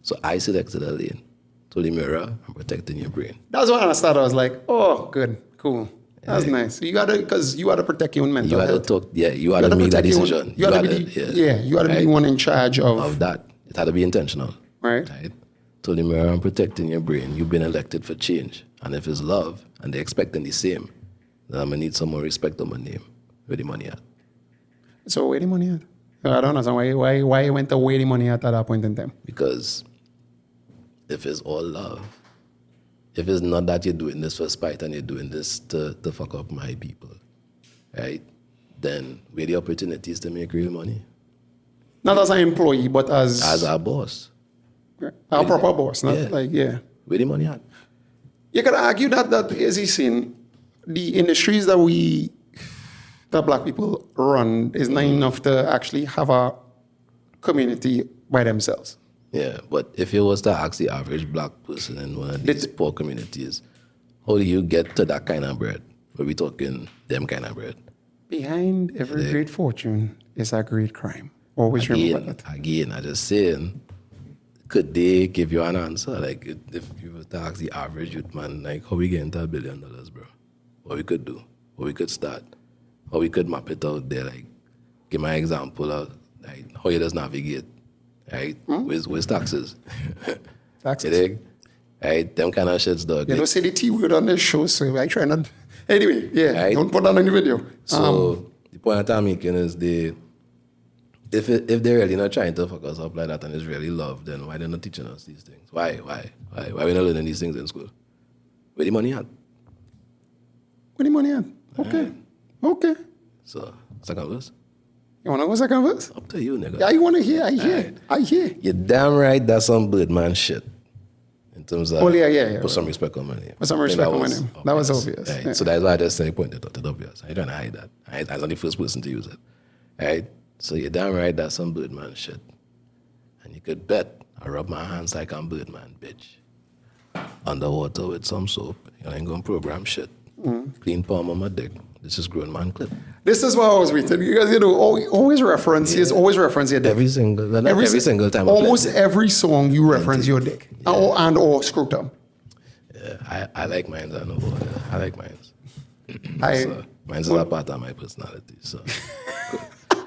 So I selected a lane. To the mirror, I'm protecting your brain. That's when I started. I was like, oh, good, cool. That's nice. You gotta protect your own mental health. You gotta make that decision. You gotta be the one in charge of that. It had to be intentional. Right. To the mirror, I'm protecting your brain. You've been elected for change. And if it's love, and they're expecting the same, then I'm gonna need some more respect on my name. Where the money at? So where the money at? I don't understand why you went to where the money at that point in time. Because if it's all love, if it's not that you're doing this for spite and you're doing this to fuck up my people, right? Then where the opportunities to make real money? Not as an employee, but as our boss. Our proper boss, not Where the money at? You could argue that as he's seen, the industries that black people run is not enough to actually have a community by themselves. Yeah, but if you was to ask the average black person in one of these poor communities, how do you get to that kind of bread? We're talking them kind of bread. Behind every great fortune is a great crime. Always remember that. Again, I just saying, could they give you an answer? Like, if you were to ask the average youth man, like, how we get into $1 billion, bro? What we could do? What we could start? How we could map it out there? Like, give my example of like how you just navigate, right? With taxes. Taxes. Right? Them kind of shits, dog. You don't say the T word on this show, so I try not. Anyway, right? Don't put that on the video. So, the point I'm making is if they're really not trying to fuck us up like that and it's really love, then why they're not teaching us these things? Why we not learning these things in school? Where the money at? Where the money at? Okay. So, second verse? You want to go second verse? Up to you, nigga. Yeah, you want to hear? I hear. You're damn right that's some Birdman shit. In terms of put some respect on my name. Put some respect on my name. That was obvious. Right? Yeah. So that's why I just pointed out. It's obvious. I ain't trying to hide that. I was the first person to use it. Right? So you're damn right that's some Birdman shit. And you could bet I rub my hands like I'm Birdman, bitch. Underwater with some soap. You ain't gonna program shit. Clean palm on my dick. This is grown man Klyp. This is what I was reading because always reference your dick. Every single time. Almost every song you reference your dick or scrotum. Yeah, I like mine. I know. I like mine. Mine's a part of my personality. So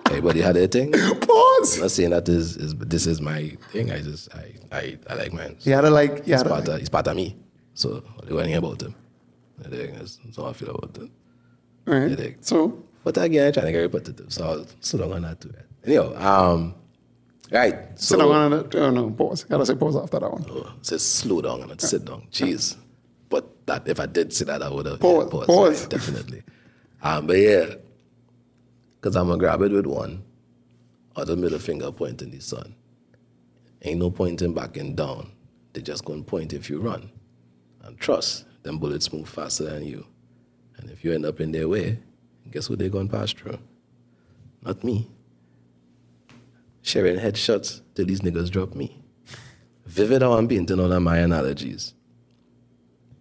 everybody had their thing. Pause. I'm not saying that this is my thing. I like mine. So it's part of me. So what do I think about him? That's how I feel about it. All right. So, but again, I'm trying to get repetitive, so I'll sit down on that too. Anyhow, right. So, sit down on that. Oh no, pause. Gotta say pause after that one. Oh, says slow down and sit down. Jeez. But that if I did say that, I would have pause. Right, definitely. But yeah, because I'm gonna grab it with one, other middle finger pointing the sun. Ain't no pointing back and down. They just gonna point if you run, and trust them bullets move faster than you. And if you end up in their way, guess who they're going to pass through? Not me. Sharing headshots till these niggas drop me. Vivid how I'm painting all of my analogies.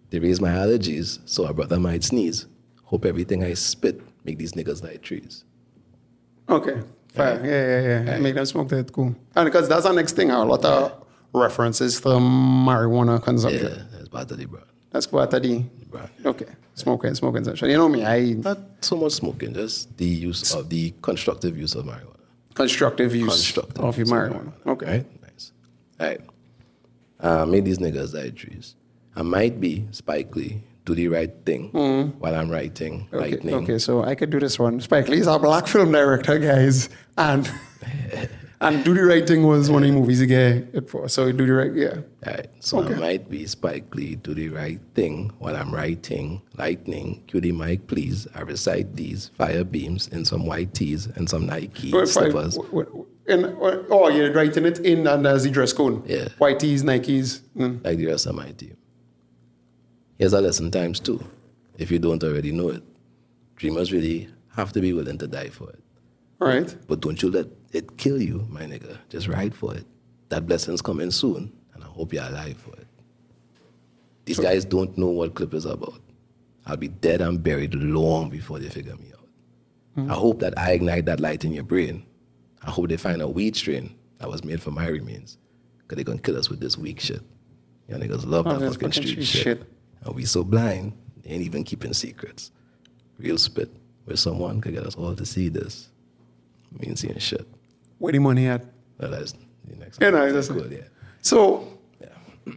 They raise my allergies, so a brother might sneeze. Hope everything I spit make these niggas like trees. Okay, fine. Yeah. Make them smoke that, cool. And because that's the next thing, a lot of references to marijuana consumption. Yeah, that's part of the brand. That's part of the brand. Okay, smoking session. You know me, not so much smoking, just the use of the constructive use of marijuana. Constructive use of marijuana. Okay. Right? Nice. All right. Made these niggas like trees. I might be Spike Lee, do the right thing while I'm writing lightning. Okay, so I could do this one. Spike Lee is a black film director, guys. And And Do the Right Thing was one of the movies he get it for. So Do the Right, yeah. Right. So I might be Spike Lee, do the right thing while I'm writing. Lightning, cue the mic, please. I recite these fire beams in some white tees and some Nike slippers. You're writing it in and as the dress code. Yeah. White tees, Nikes. Like the rest of my team. Here's a lesson times 2. If you don't already know it. Dreamers really have to be willing to die for it. All right. But don't you let it kill you, my nigga. Just ride for it. That blessing's coming soon, and I hope you're alive for it. These guys don't know what Klyp is about. I'll be dead and buried long before they figure me out. I hope that I ignite that light in your brain. I hope they find a weed strain that was made from my remains. Because they're going to kill us with this weak shit. You niggas love that fucking street shit. And we so blind, they ain't even keeping secrets. Real spit, where someone could get us all to see this. We ain't seeing shit. Where the money at? Well, that's the next Yeah, one. no, that's good, it. yeah. So, Yeah.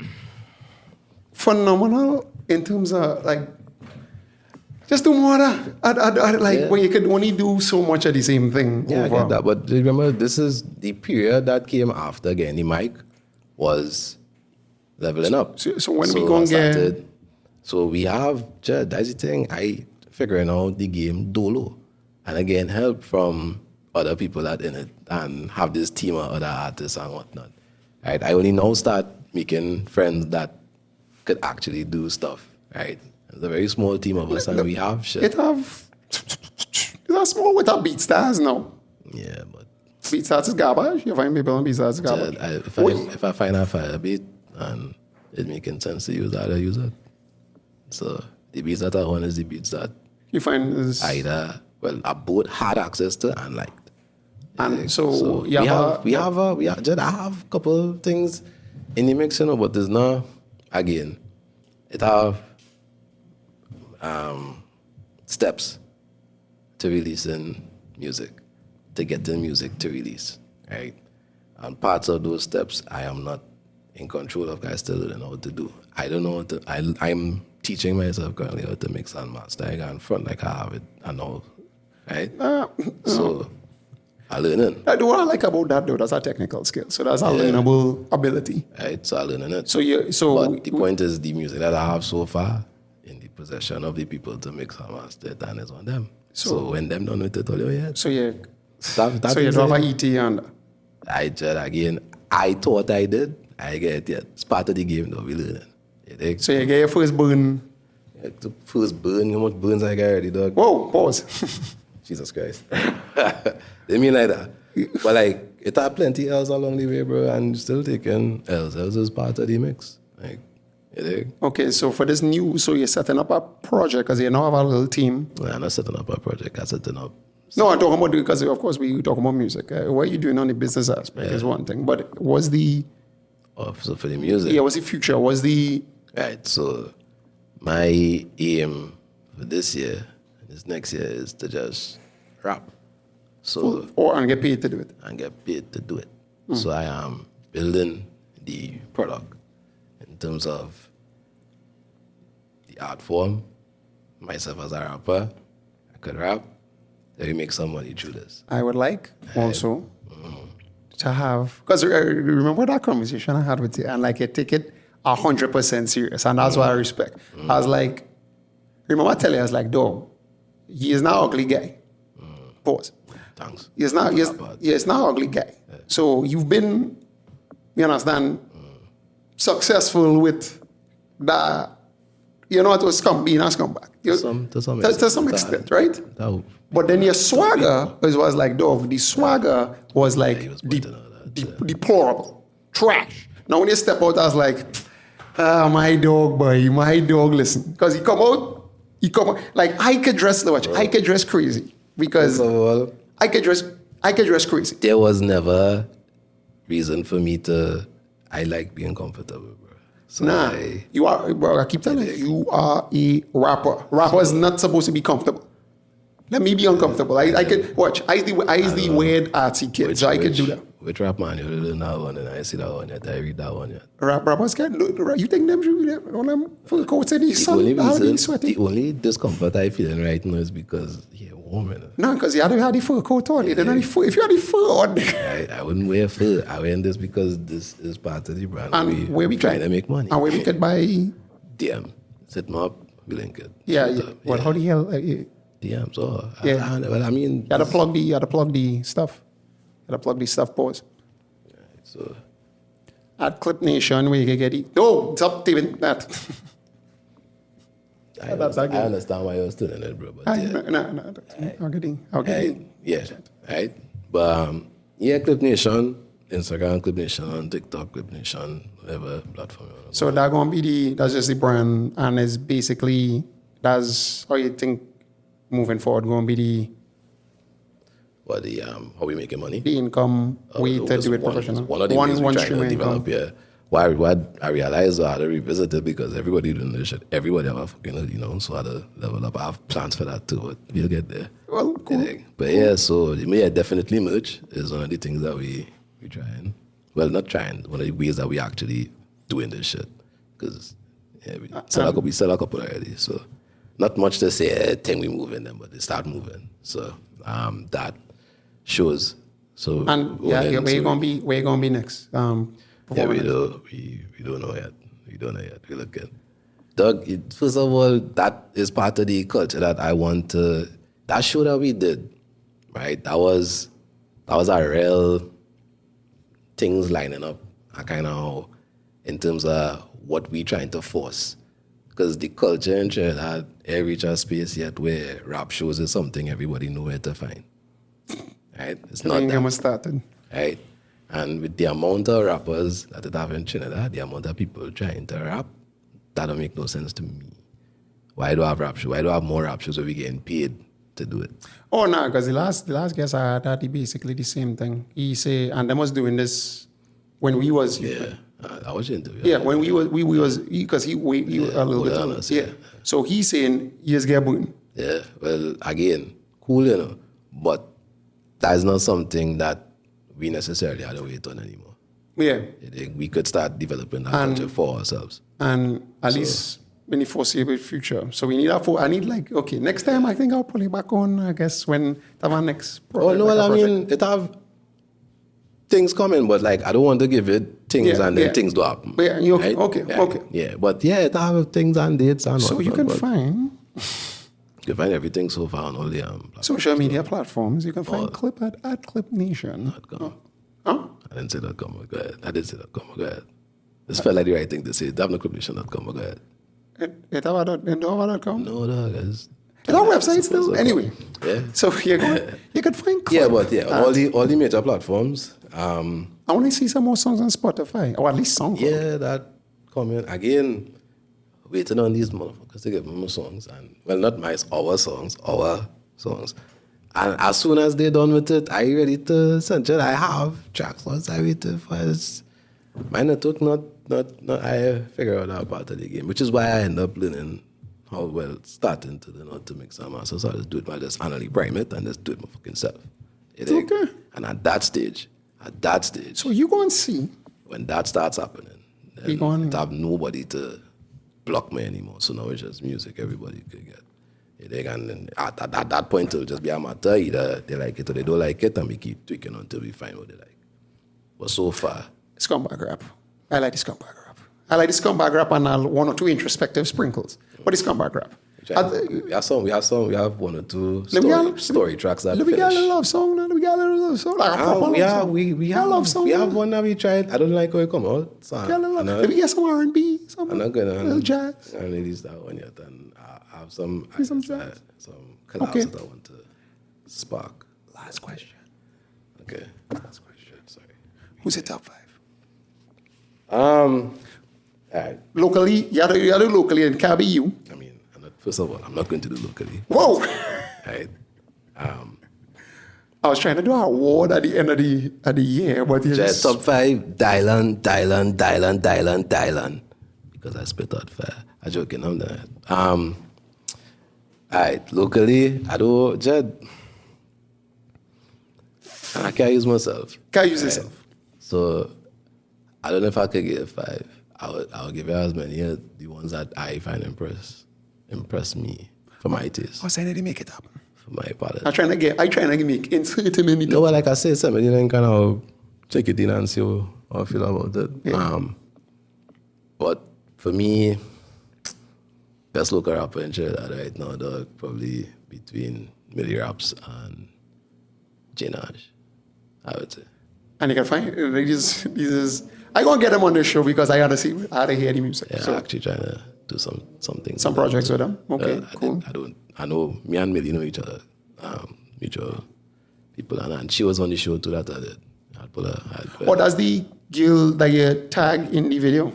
phenomenal in terms of like, just do more of that. Like when you could only do so much of the same thing. Yeah, over. I get that. But remember, this is the period that came after getting the mic was leveling up. So when we gonna get... So we have, that's the thing, I figuring out the game dolo. And again, help from other people that in it and have this team of other artists and whatnot. Right? I only now start making friends that could actually do stuff. Right? It's a very small team of us and we have shit. It's small with our beat stars now. Yeah, but Beat stars is garbage. You find people on beat stars is garbage. if I find a fire beat and it making sense to use that, I use it. So the beats that I own is the beats that You find is... either, well, I both had access to and liked. And I have a couple of things in the mix, you know, but there's no, again, it have steps to releasing music, to get the music to release, right? And parts of those steps I am not in control of. I still don't know what to do. I don't know what to, I'm teaching myself currently how to mix and master. I go in front like I have it, I know, right? So I learning. What I like about that though, that's a technical skill. So that's a learnable ability. Right, so I learning it. But the point is the music that I have so far in the possession of the people to mix and master it, and it's on them. So when them done with it, all yeah. So you That so you don't have an ET and... I thought I did. I get it yet. It's part of the game though, we learning. So you get your first burn. Yeah, the first burn, how much burns I got already, dog? Whoa, pause. Jesus Christ. They mean like that. But like, it had plenty else along the way, bro, and still taking else. Else is part of the mix. Like, you dig? Okay, so for this new, so you're setting up a project because you now have a little team. I'm not setting up a project, I'm setting up. No, I'm talking about, because of course we talk about music. What you're doing on the business aspect is one thing, but what's the... So for the music. Yeah, what's the future? What's the... Right, so my aim for this year, this next year, is to just rap. So and get paid to do it. And get paid to do it. So I am building the product in terms of the art form. Myself as a rapper, I could rap. Let me make some money through this. I would like also to have, because remember that conversation I had with you, and like you take it 100% serious, and that's what I respect. I was like, remember I tell you, I was like, dog, he is not ugly guy. Pause. Thanks. He's not ugly guy. Yeah. So you've been, you understand, successful with that. You know, it was being a scumbag. To some extent, right? But then your swagger was like, dog, the swagger was like deplorable, trash. Now when you step out, I was like, my dog, listen. Because he come out, like I could dress crazy. Because I could dress crazy. There was never reason for me to, I like being comfortable, bro. So you are, bro, I keep telling you, you are a rapper. Rapper is not supposed to be comfortable. Let me be uncomfortable. I could watch. I is the weird artsy kid, so I could do that. which rap man you learn that one and I see that one yet, I read that one yet. Rappers get, you think them should read all them full coats in the sun, how they sweaty? The only discomfort I feeling right now is because you're warm. No, because you had the fur coat on. If you had the fur on. I wouldn't wear fur. I wear this because this is part of the brand. And where we trying to make money. And where we could buy... DM. Set me up, we link it. Yeah. Well, how the hell... DM, so... Yeah. Well, I mean... You had to plug the stuff. You had to plug the stuff, pause. Yeah, so... At Klyp Nation, where you can get it. No, stop even that. I understand why you're still in it, bro. But No. I'll get it. Yeah, right? But, yeah, Klyp Nation, Instagram, Klyp Nation, on TikTok, Klyp Nation, whatever platform. So that's just the brand, and it's basically, that's how you think moving forward going to be how we making money? the income way to do it professional. One of the ways we're trying stream to of income. develop here. What I realized I had to revisit it because everybody doing this shit. Everybody have a fucking, so I had to level up. I have plans for that too, but we'll get there. Well, cool. But yeah, so definitely merch is one of the things that we trying. Well, not trying, one of the ways that we actually doing this shit. Because we sell a couple already. So not much to say, thing we moving them, but they start moving. So that shows. So and where you gonna be next? Yeah, we don't know yet. We don't know yet. We look at Doug. First of all, that is part of the culture that I want to. That show that we did, right? That was a real things lining up. I kind of in terms of what we trying to force, because the culture in Trinidad ain't reached a space yet where rap shows is something everybody know where to find. Right? It's not that. Started. Right? And with the amount of rappers that it have in Trinidad, the amount of people trying to rap, that don't make no sense to me. Why do I have rap shows? Why do I have more rap shows where we getting paid to do it? Oh no, because the last guest I had that he basically the same thing. He say, and them was doing this when we was I was into it. Yeah, when we was because he was a little bit honest, yeah. So he's saying he is getting. Yeah, well, again, cool, but that's not something that we necessarily had to wait on anymore. Yeah. We could start developing that culture for ourselves. And at least in the foreseeable future. So we need next time I think I'll pull it back on, I guess, when our next project. Oh, no, I mean, it have things coming, but I don't want to give it things and then things do happen. Yeah, okay, right? okay. Yeah, but it have things and dates and so you can find... You can find everything so far on all the social media platforms. You can find Klyp at KlypNation. Huh? I didn't say .com. Go ahead. I didn't say .com. Go ahead. This felt like the right thing to say. Have no KlypNation.com. Go ahead. It have .com? No, it's our website still. Anyway. Yeah. So you could find Klyp. Yeah, but all the major platforms. I want to see some more songs on Spotify, or at least songs. Yeah, that comment again. Waiting on these motherfuckers to get more songs, and not our songs. And as soon as they're done with it, I ready to send it. I have tracks once I waited for it. My network not I figure out that part of the game, which is why I end up learning how well starting to know to mix and master. So I just do it by just annually prime it and just do it my fucking self. Okay. And at that stage. So you go and see. When that starts happening, then it have nobody to block me anymore. So now it's just music everybody could get. And then at that point it'll just be a matter either they like it or they don't like it, and we keep tweaking until we find what they like. But so far, scumbag rap. I like the scumbag rap. I like the scumbag rap and one or two introspective sprinkles. But the scumbag rap. We have one or two story tracks that we got a love song now. We got a love song. We have love song. We have one that we tried. I don't like how it come out. Let me get some R&B, some little jazz. I haven't released that one yet, and I have some jazz. some collabs that I want to spark. Last question. Okay. Last question. Sorry. Who's the top 5? All right. Locally, you had to locally, and can be you. I mean, first of all, I'm not going to do locally. Whoa! Right. I was trying to do an award at the end of the year, but just top 5, Dylan. Because I spit out fire. I'm joking, I'm not. All right, locally, I do Jed. And I can't use myself. Can't use yourself. So I don't know if I could get 5. I would give it as many as the ones that I find impress me for my taste. I was saying that they make it happen. For my palate. I trying to make insert him in the No, but like I said, somebody then kind of check it in and see how I feel about it. Yeah. But for me, best local rapper in Trinidad right now, dog, probably between Millie Raps and Jinaj, I would say. And you can find these. I gonna get them on the show because I had to hear the music. Yeah, So I'm actually trying to do something. some projects with them. Okay, cool. I know me and Millie know each other, mutual people, and she was on the show too that I did. What does the girl that you tag in the video?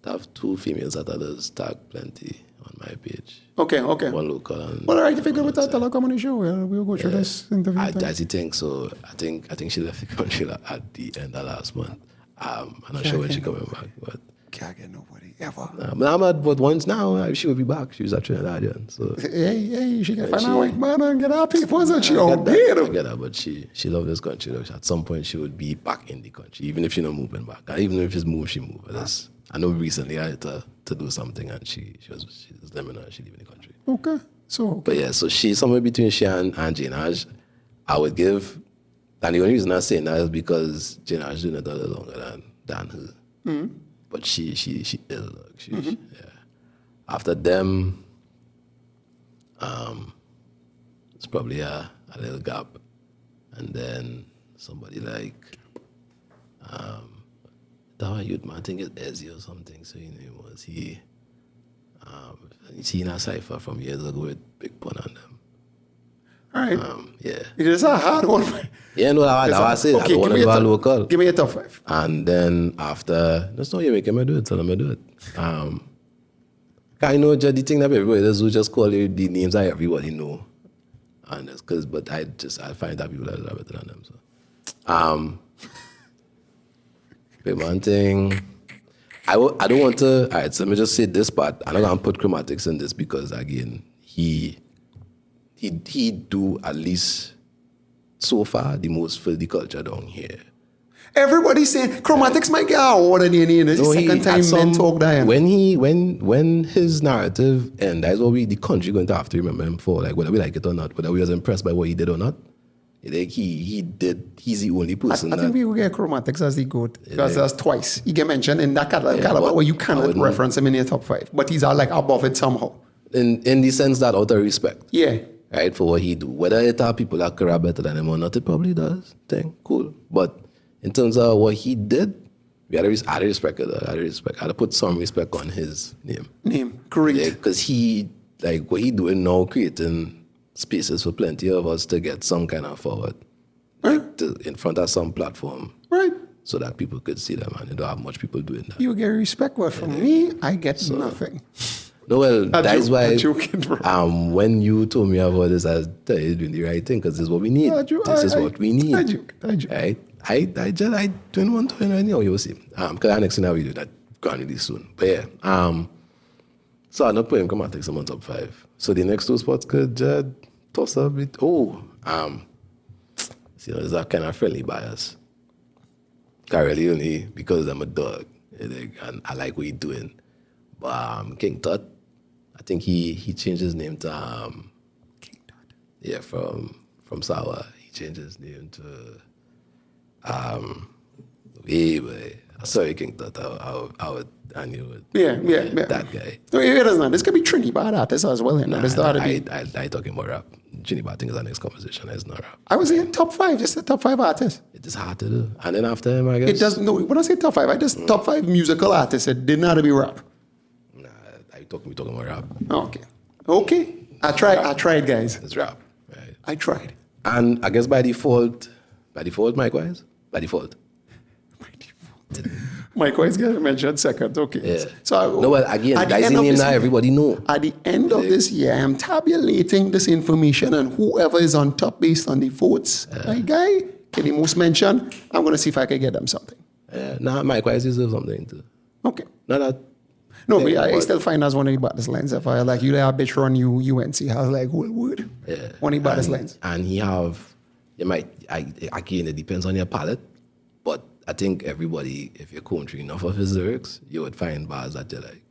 I have 2 females that others tag plenty on my page. Okay. One local and Well, all right, if you go with that, I'll come on the show. We'll go through this interview. I think so. I think she left the country at the end of last month. I'm not sure when she's coming back, but Can't get nobody ever. but once now she will be back. She was at Trinidadian, so Hey, she can find out white man and get our papers and she out there. I get her, but she loved this country. Though. At some point, she would be back in the country, even if she's not moving back. Even if she's moved, she moved. I know recently I had to do something, and she was letting me know she leaving the country. Okay, But yeah, so she's somewhere between she and Jinaj. I would give, and the only reason I'm saying that is because Jinaj doing it a little longer than her. Mm-hmm. But she is, yeah. After them, it's probably a little gap. And then somebody like, that youth man, I think it's Ezzy or something, so his name was, he in a cypher from years ago with Big Pun on them. all right. Yeah. It is a hard one. Yeah, no, that's what I said. I don't want to go local. Give me a top 5. And then after, that's not you making me do it, tell them I do it. I know the thing that everybody does, we just call it the names that everybody know. And it's but I find that people that are better than them. So, but one thing, I don't want to, all right, so let me just say this part. I'm not going to put chromatics in this because, again, he do at least so far the most for the culture down here. Everybody's saying chromatics might get awarded in the second time men talk that. When his narrative end, that's what the country going to have to remember him for, like whether we like it or not, whether we was impressed by what he did or not. Like he's the only person. I think we will get chromatics as the GOAT because that's twice. He get mentioned in that caliber where you cannot reference him in your top 5, but he's like above it somehow. In the sense that out of respect. Yeah. Right, for what he do. Whether it are people that are better than him or not, it probably does. Cool. But in terms of what he did, we had to respect it. I had to put some respect on his name. Great. Because he, like what he doing now, creating spaces for plenty of us to get some kind of forward. Right. Like in front of some platform. Right. So that people could see them, and you don't have much people doing that. You get respect, but from me, I get nothing. No, well, that's why joking, when you told me about this, I tell you doing the right thing because this is what we need. This is what we need. I joke. Right? I don't want to know, you'll see. Because the next thing I will do that really soon. But yeah. So I'm not putting chromatics on top 5. So the next 2 spots could toss a bit. There's that kind of friendly bias. Really only because I'm a dog and I like what he's doing. But King Tut, I think he changed his name to King Tut. Yeah, from Sawa, he changed his name to sorry, King Tut. I knew it. Yeah. That guy. No, it does not. This could be Trinidad artists as well. I talking about rap. Trinidad, I think is our next conversation. It's not rap. I was in top 5, just the top 5 artists. It is hard to do. And then after him, I guess. It doesn't. No, when I say top 5, I just top 5 musical artists. It didn't have to be rap. Nah, we talking about rap. Okay. I tried, guys. It's rap. Right? I tried. And I guess by default, Mike-wise? By default. Mike Wise get mentioned second. Okay. Yeah. So no, well, again, that's the name now everybody know. At the end of this year, I'm tabulating this information, and whoever is on top based on the votes, my guy, get the most mentioned, I'm going to see if I can get them something. Mike Wise deserves something too. Okay. Not that. No, but I still find as one of the baddest lines. If I like, you like a bitch run you UNC, I was like, whole word. Yeah. One of the baddest lines. And he have You might, again, it depends on your palate, but I think everybody, if you're going through enough of his lyrics, you would find bars that you like.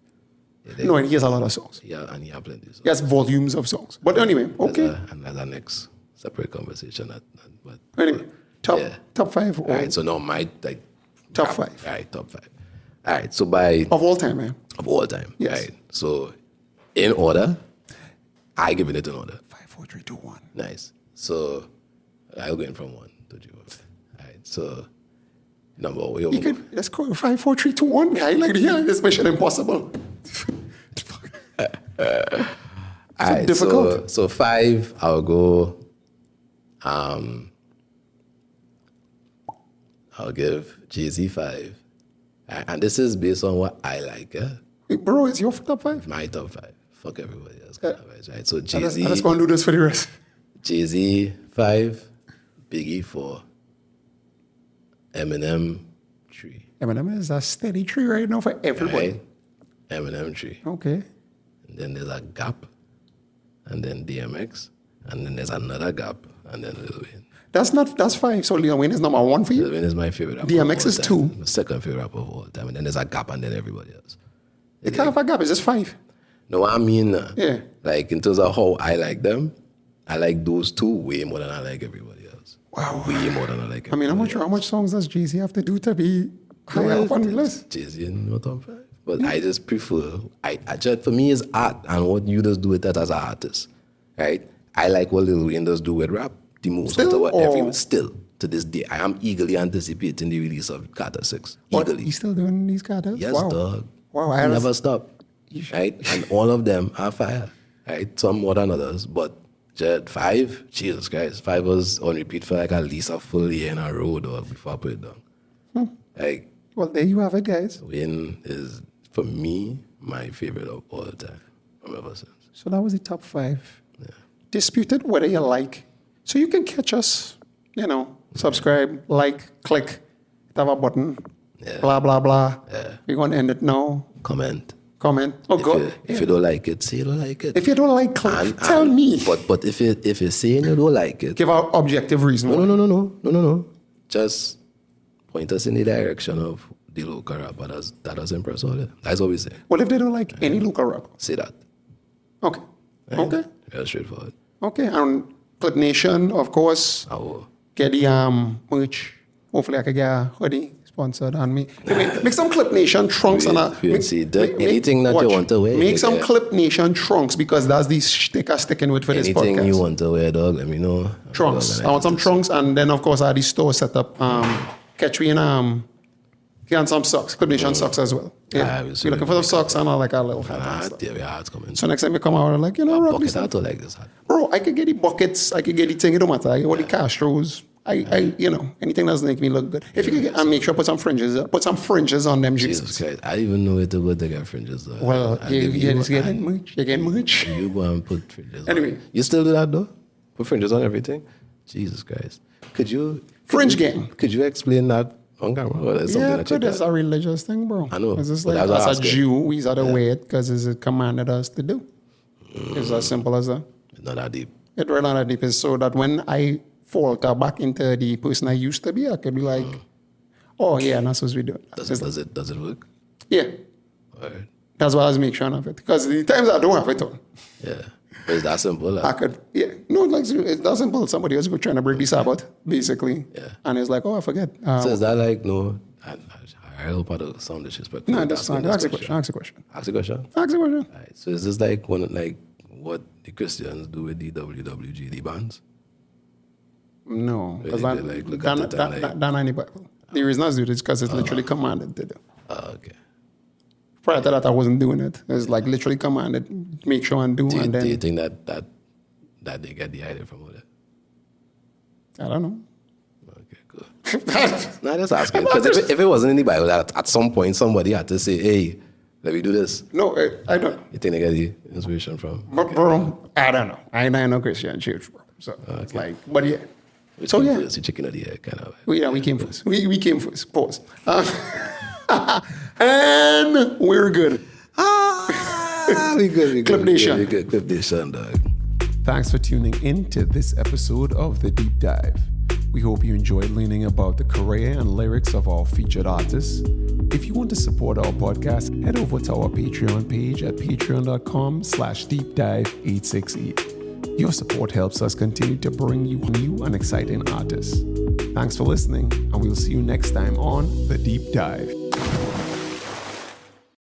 No, and he has a lot of songs. Yeah, and he has plenty of songs. He has volumes of songs. But anyway, okay. And that's our next separate conversation. But Anyway, top 5. All right, so now my top 5. All right, top 5. All right, so by Of all time, man. of all time. Yes. Right. So in order, I give it in order. 5, 4, 3, 2, 1. Nice. So I'll go in from 1 to 3. All right. So number one. You could, let's go 5, 4, 3, 2, 1, guy. Like, yeah, this Mission Impossible. All right, difficult. So 5, I'll go. I'll give Jay-Z 5. And this is based on what I like. Bro, it's your top 5. My top 5. Fuck everybody else. Right? So I'm Jay-Z. just going to do this for the rest. Jay-Z 5, Biggie 4, Eminem 3. Eminem is a steady tree right now for everybody. Right? Eminem 3. Okay. And then there's a gap, and then DMX, and then there's another gap, and then Lil Wayne. That's 5. So Lil Wayne is number 1 for you? Lil Wayne is my favorite rapper. DMX of all is time. 2. My second favorite rapper of all time. And then there's a gap, and then everybody else. It can't have a gap. It's just 5. No, I mean, Yeah. like in terms of how I like them, I like those 2 way more than I like everybody else. Wow. Way more than I like I mean, everybody how much songs does Jay-Z have to do to be higher up on the list? Jay-Z in my top 5. But I just prefer, I just, for me, it's art, and what you just do with that as an artist, right? I like what Lil Wayne does do with rap the most. Still, to this day, I am eagerly anticipating the release of Carter 6. What, Eagerly. he's still doing these carters? Yes, Wow. dog. Wow, He never stop, right? And all of them are fire, right? Some more than others, but just 5, Jesus Christ, 5 was on repeat for like at least a full year in a row, dog, before I put it down. Like, Well, there you have it, guys. Wayne is, for me, my favorite of all time, from ever since. So that was the top 5. Yeah. Disputed whether you like. So you can catch us, subscribe, like, click, have a button, blah, blah, blah. Yeah. We're going to end it now. Comment. Oh, God. If you don't like it, say you don't like it. If you don't like Klyp, tell me. But if you're saying you don't like it, Give our objective reason. no. Just point us in the direction of the local rapper that does impress all that. That's what we say. Well, if they don't like any local rapper. Say that. Okay. Right? Okay. Real straightforward. Okay. And Klyp Nation, of course. I will. Get the merch. Hopefully I can get a hoodie sponsored on me. Make some Klyp Nation trunks. Anything that you want to wear. Make some Klyp Nation trunks because that's the sticker sticking with for this podcast. Anything you want to wear, dog, let me know. Trunks. I want some trunks, and then of course I had the store set up. Catch me in get some socks. Klyp Nation socks as well. Yeah. We're looking for the socks and like a little hat. And stuff. Yeah, it's coming. So next time you come out, like, rock bucket this hat or like this hat? Bro, I could get the buckets, I could get the thing, it don't matter. I get the Castros. Anything that's make me look good. If you could get, and make sure put some fringes on them Jesus jeans. Christ, I even know where to go to get fringes. Well, you're getting merch. You're getting merch. You go and put fringes Anyway. on. You still do that though? Put fringes on everything? Jesus Christ. Could you explain that on camera? Or is something that you it's a religious thing, bro. I know, It's just but like, I was as a asking. Jew, we are to wear it because it's commanded us to do. It's as simple as that. It's not that deep. It really not deep. It's so that when I falter back into the person I used to be, I could be like, oh yeah, that's what we do. Does it work? Yeah. Alright. That's why I was making sure of it. Because the times I don't have it on, Yeah. But it's that simple. I could, it's that simple. Somebody else was trying to break the Sabbath, basically. Yeah. And it's like, oh, I forget. So is that like, no, I hope I don't sound disrespectful. No, that's not. Ask a question. Ask a question? Alright. So is this like what the Christians do with the WWG, the bands? No. Because They like look at it and like- that not in the Bible. The reason I do this is because it's literally commanded to do. Okay. Prior to that, I wasn't doing it. It's like literally commanded, make sure and do, Do and then you think that they get the idea from all that? I don't know. Okay, good. No, just asking. Because if it wasn't in the Bible, that at some point somebody had to say, hey, let me do this. No, I don't. You think they get the inspiration from? But bro, I don't know. I ain't no Christian church, bro. So it's like, but yeah. Which So came yeah. first, the chicken or the egg, kind of. We came first. We came first. Pause. And we're good. We good. Klyp Nation. We good. Klyp Nation, dog. Thanks for tuning in to this episode of The Deep Dive. We hope you enjoyed learning about the career and lyrics of our featured artists. If you want to support our podcast, head over to our Patreon page at patreon.com/deepdive868. Your support helps us continue to bring you new and exciting artists. Thanks for listening, and we'll see you next time on The Deep Dive.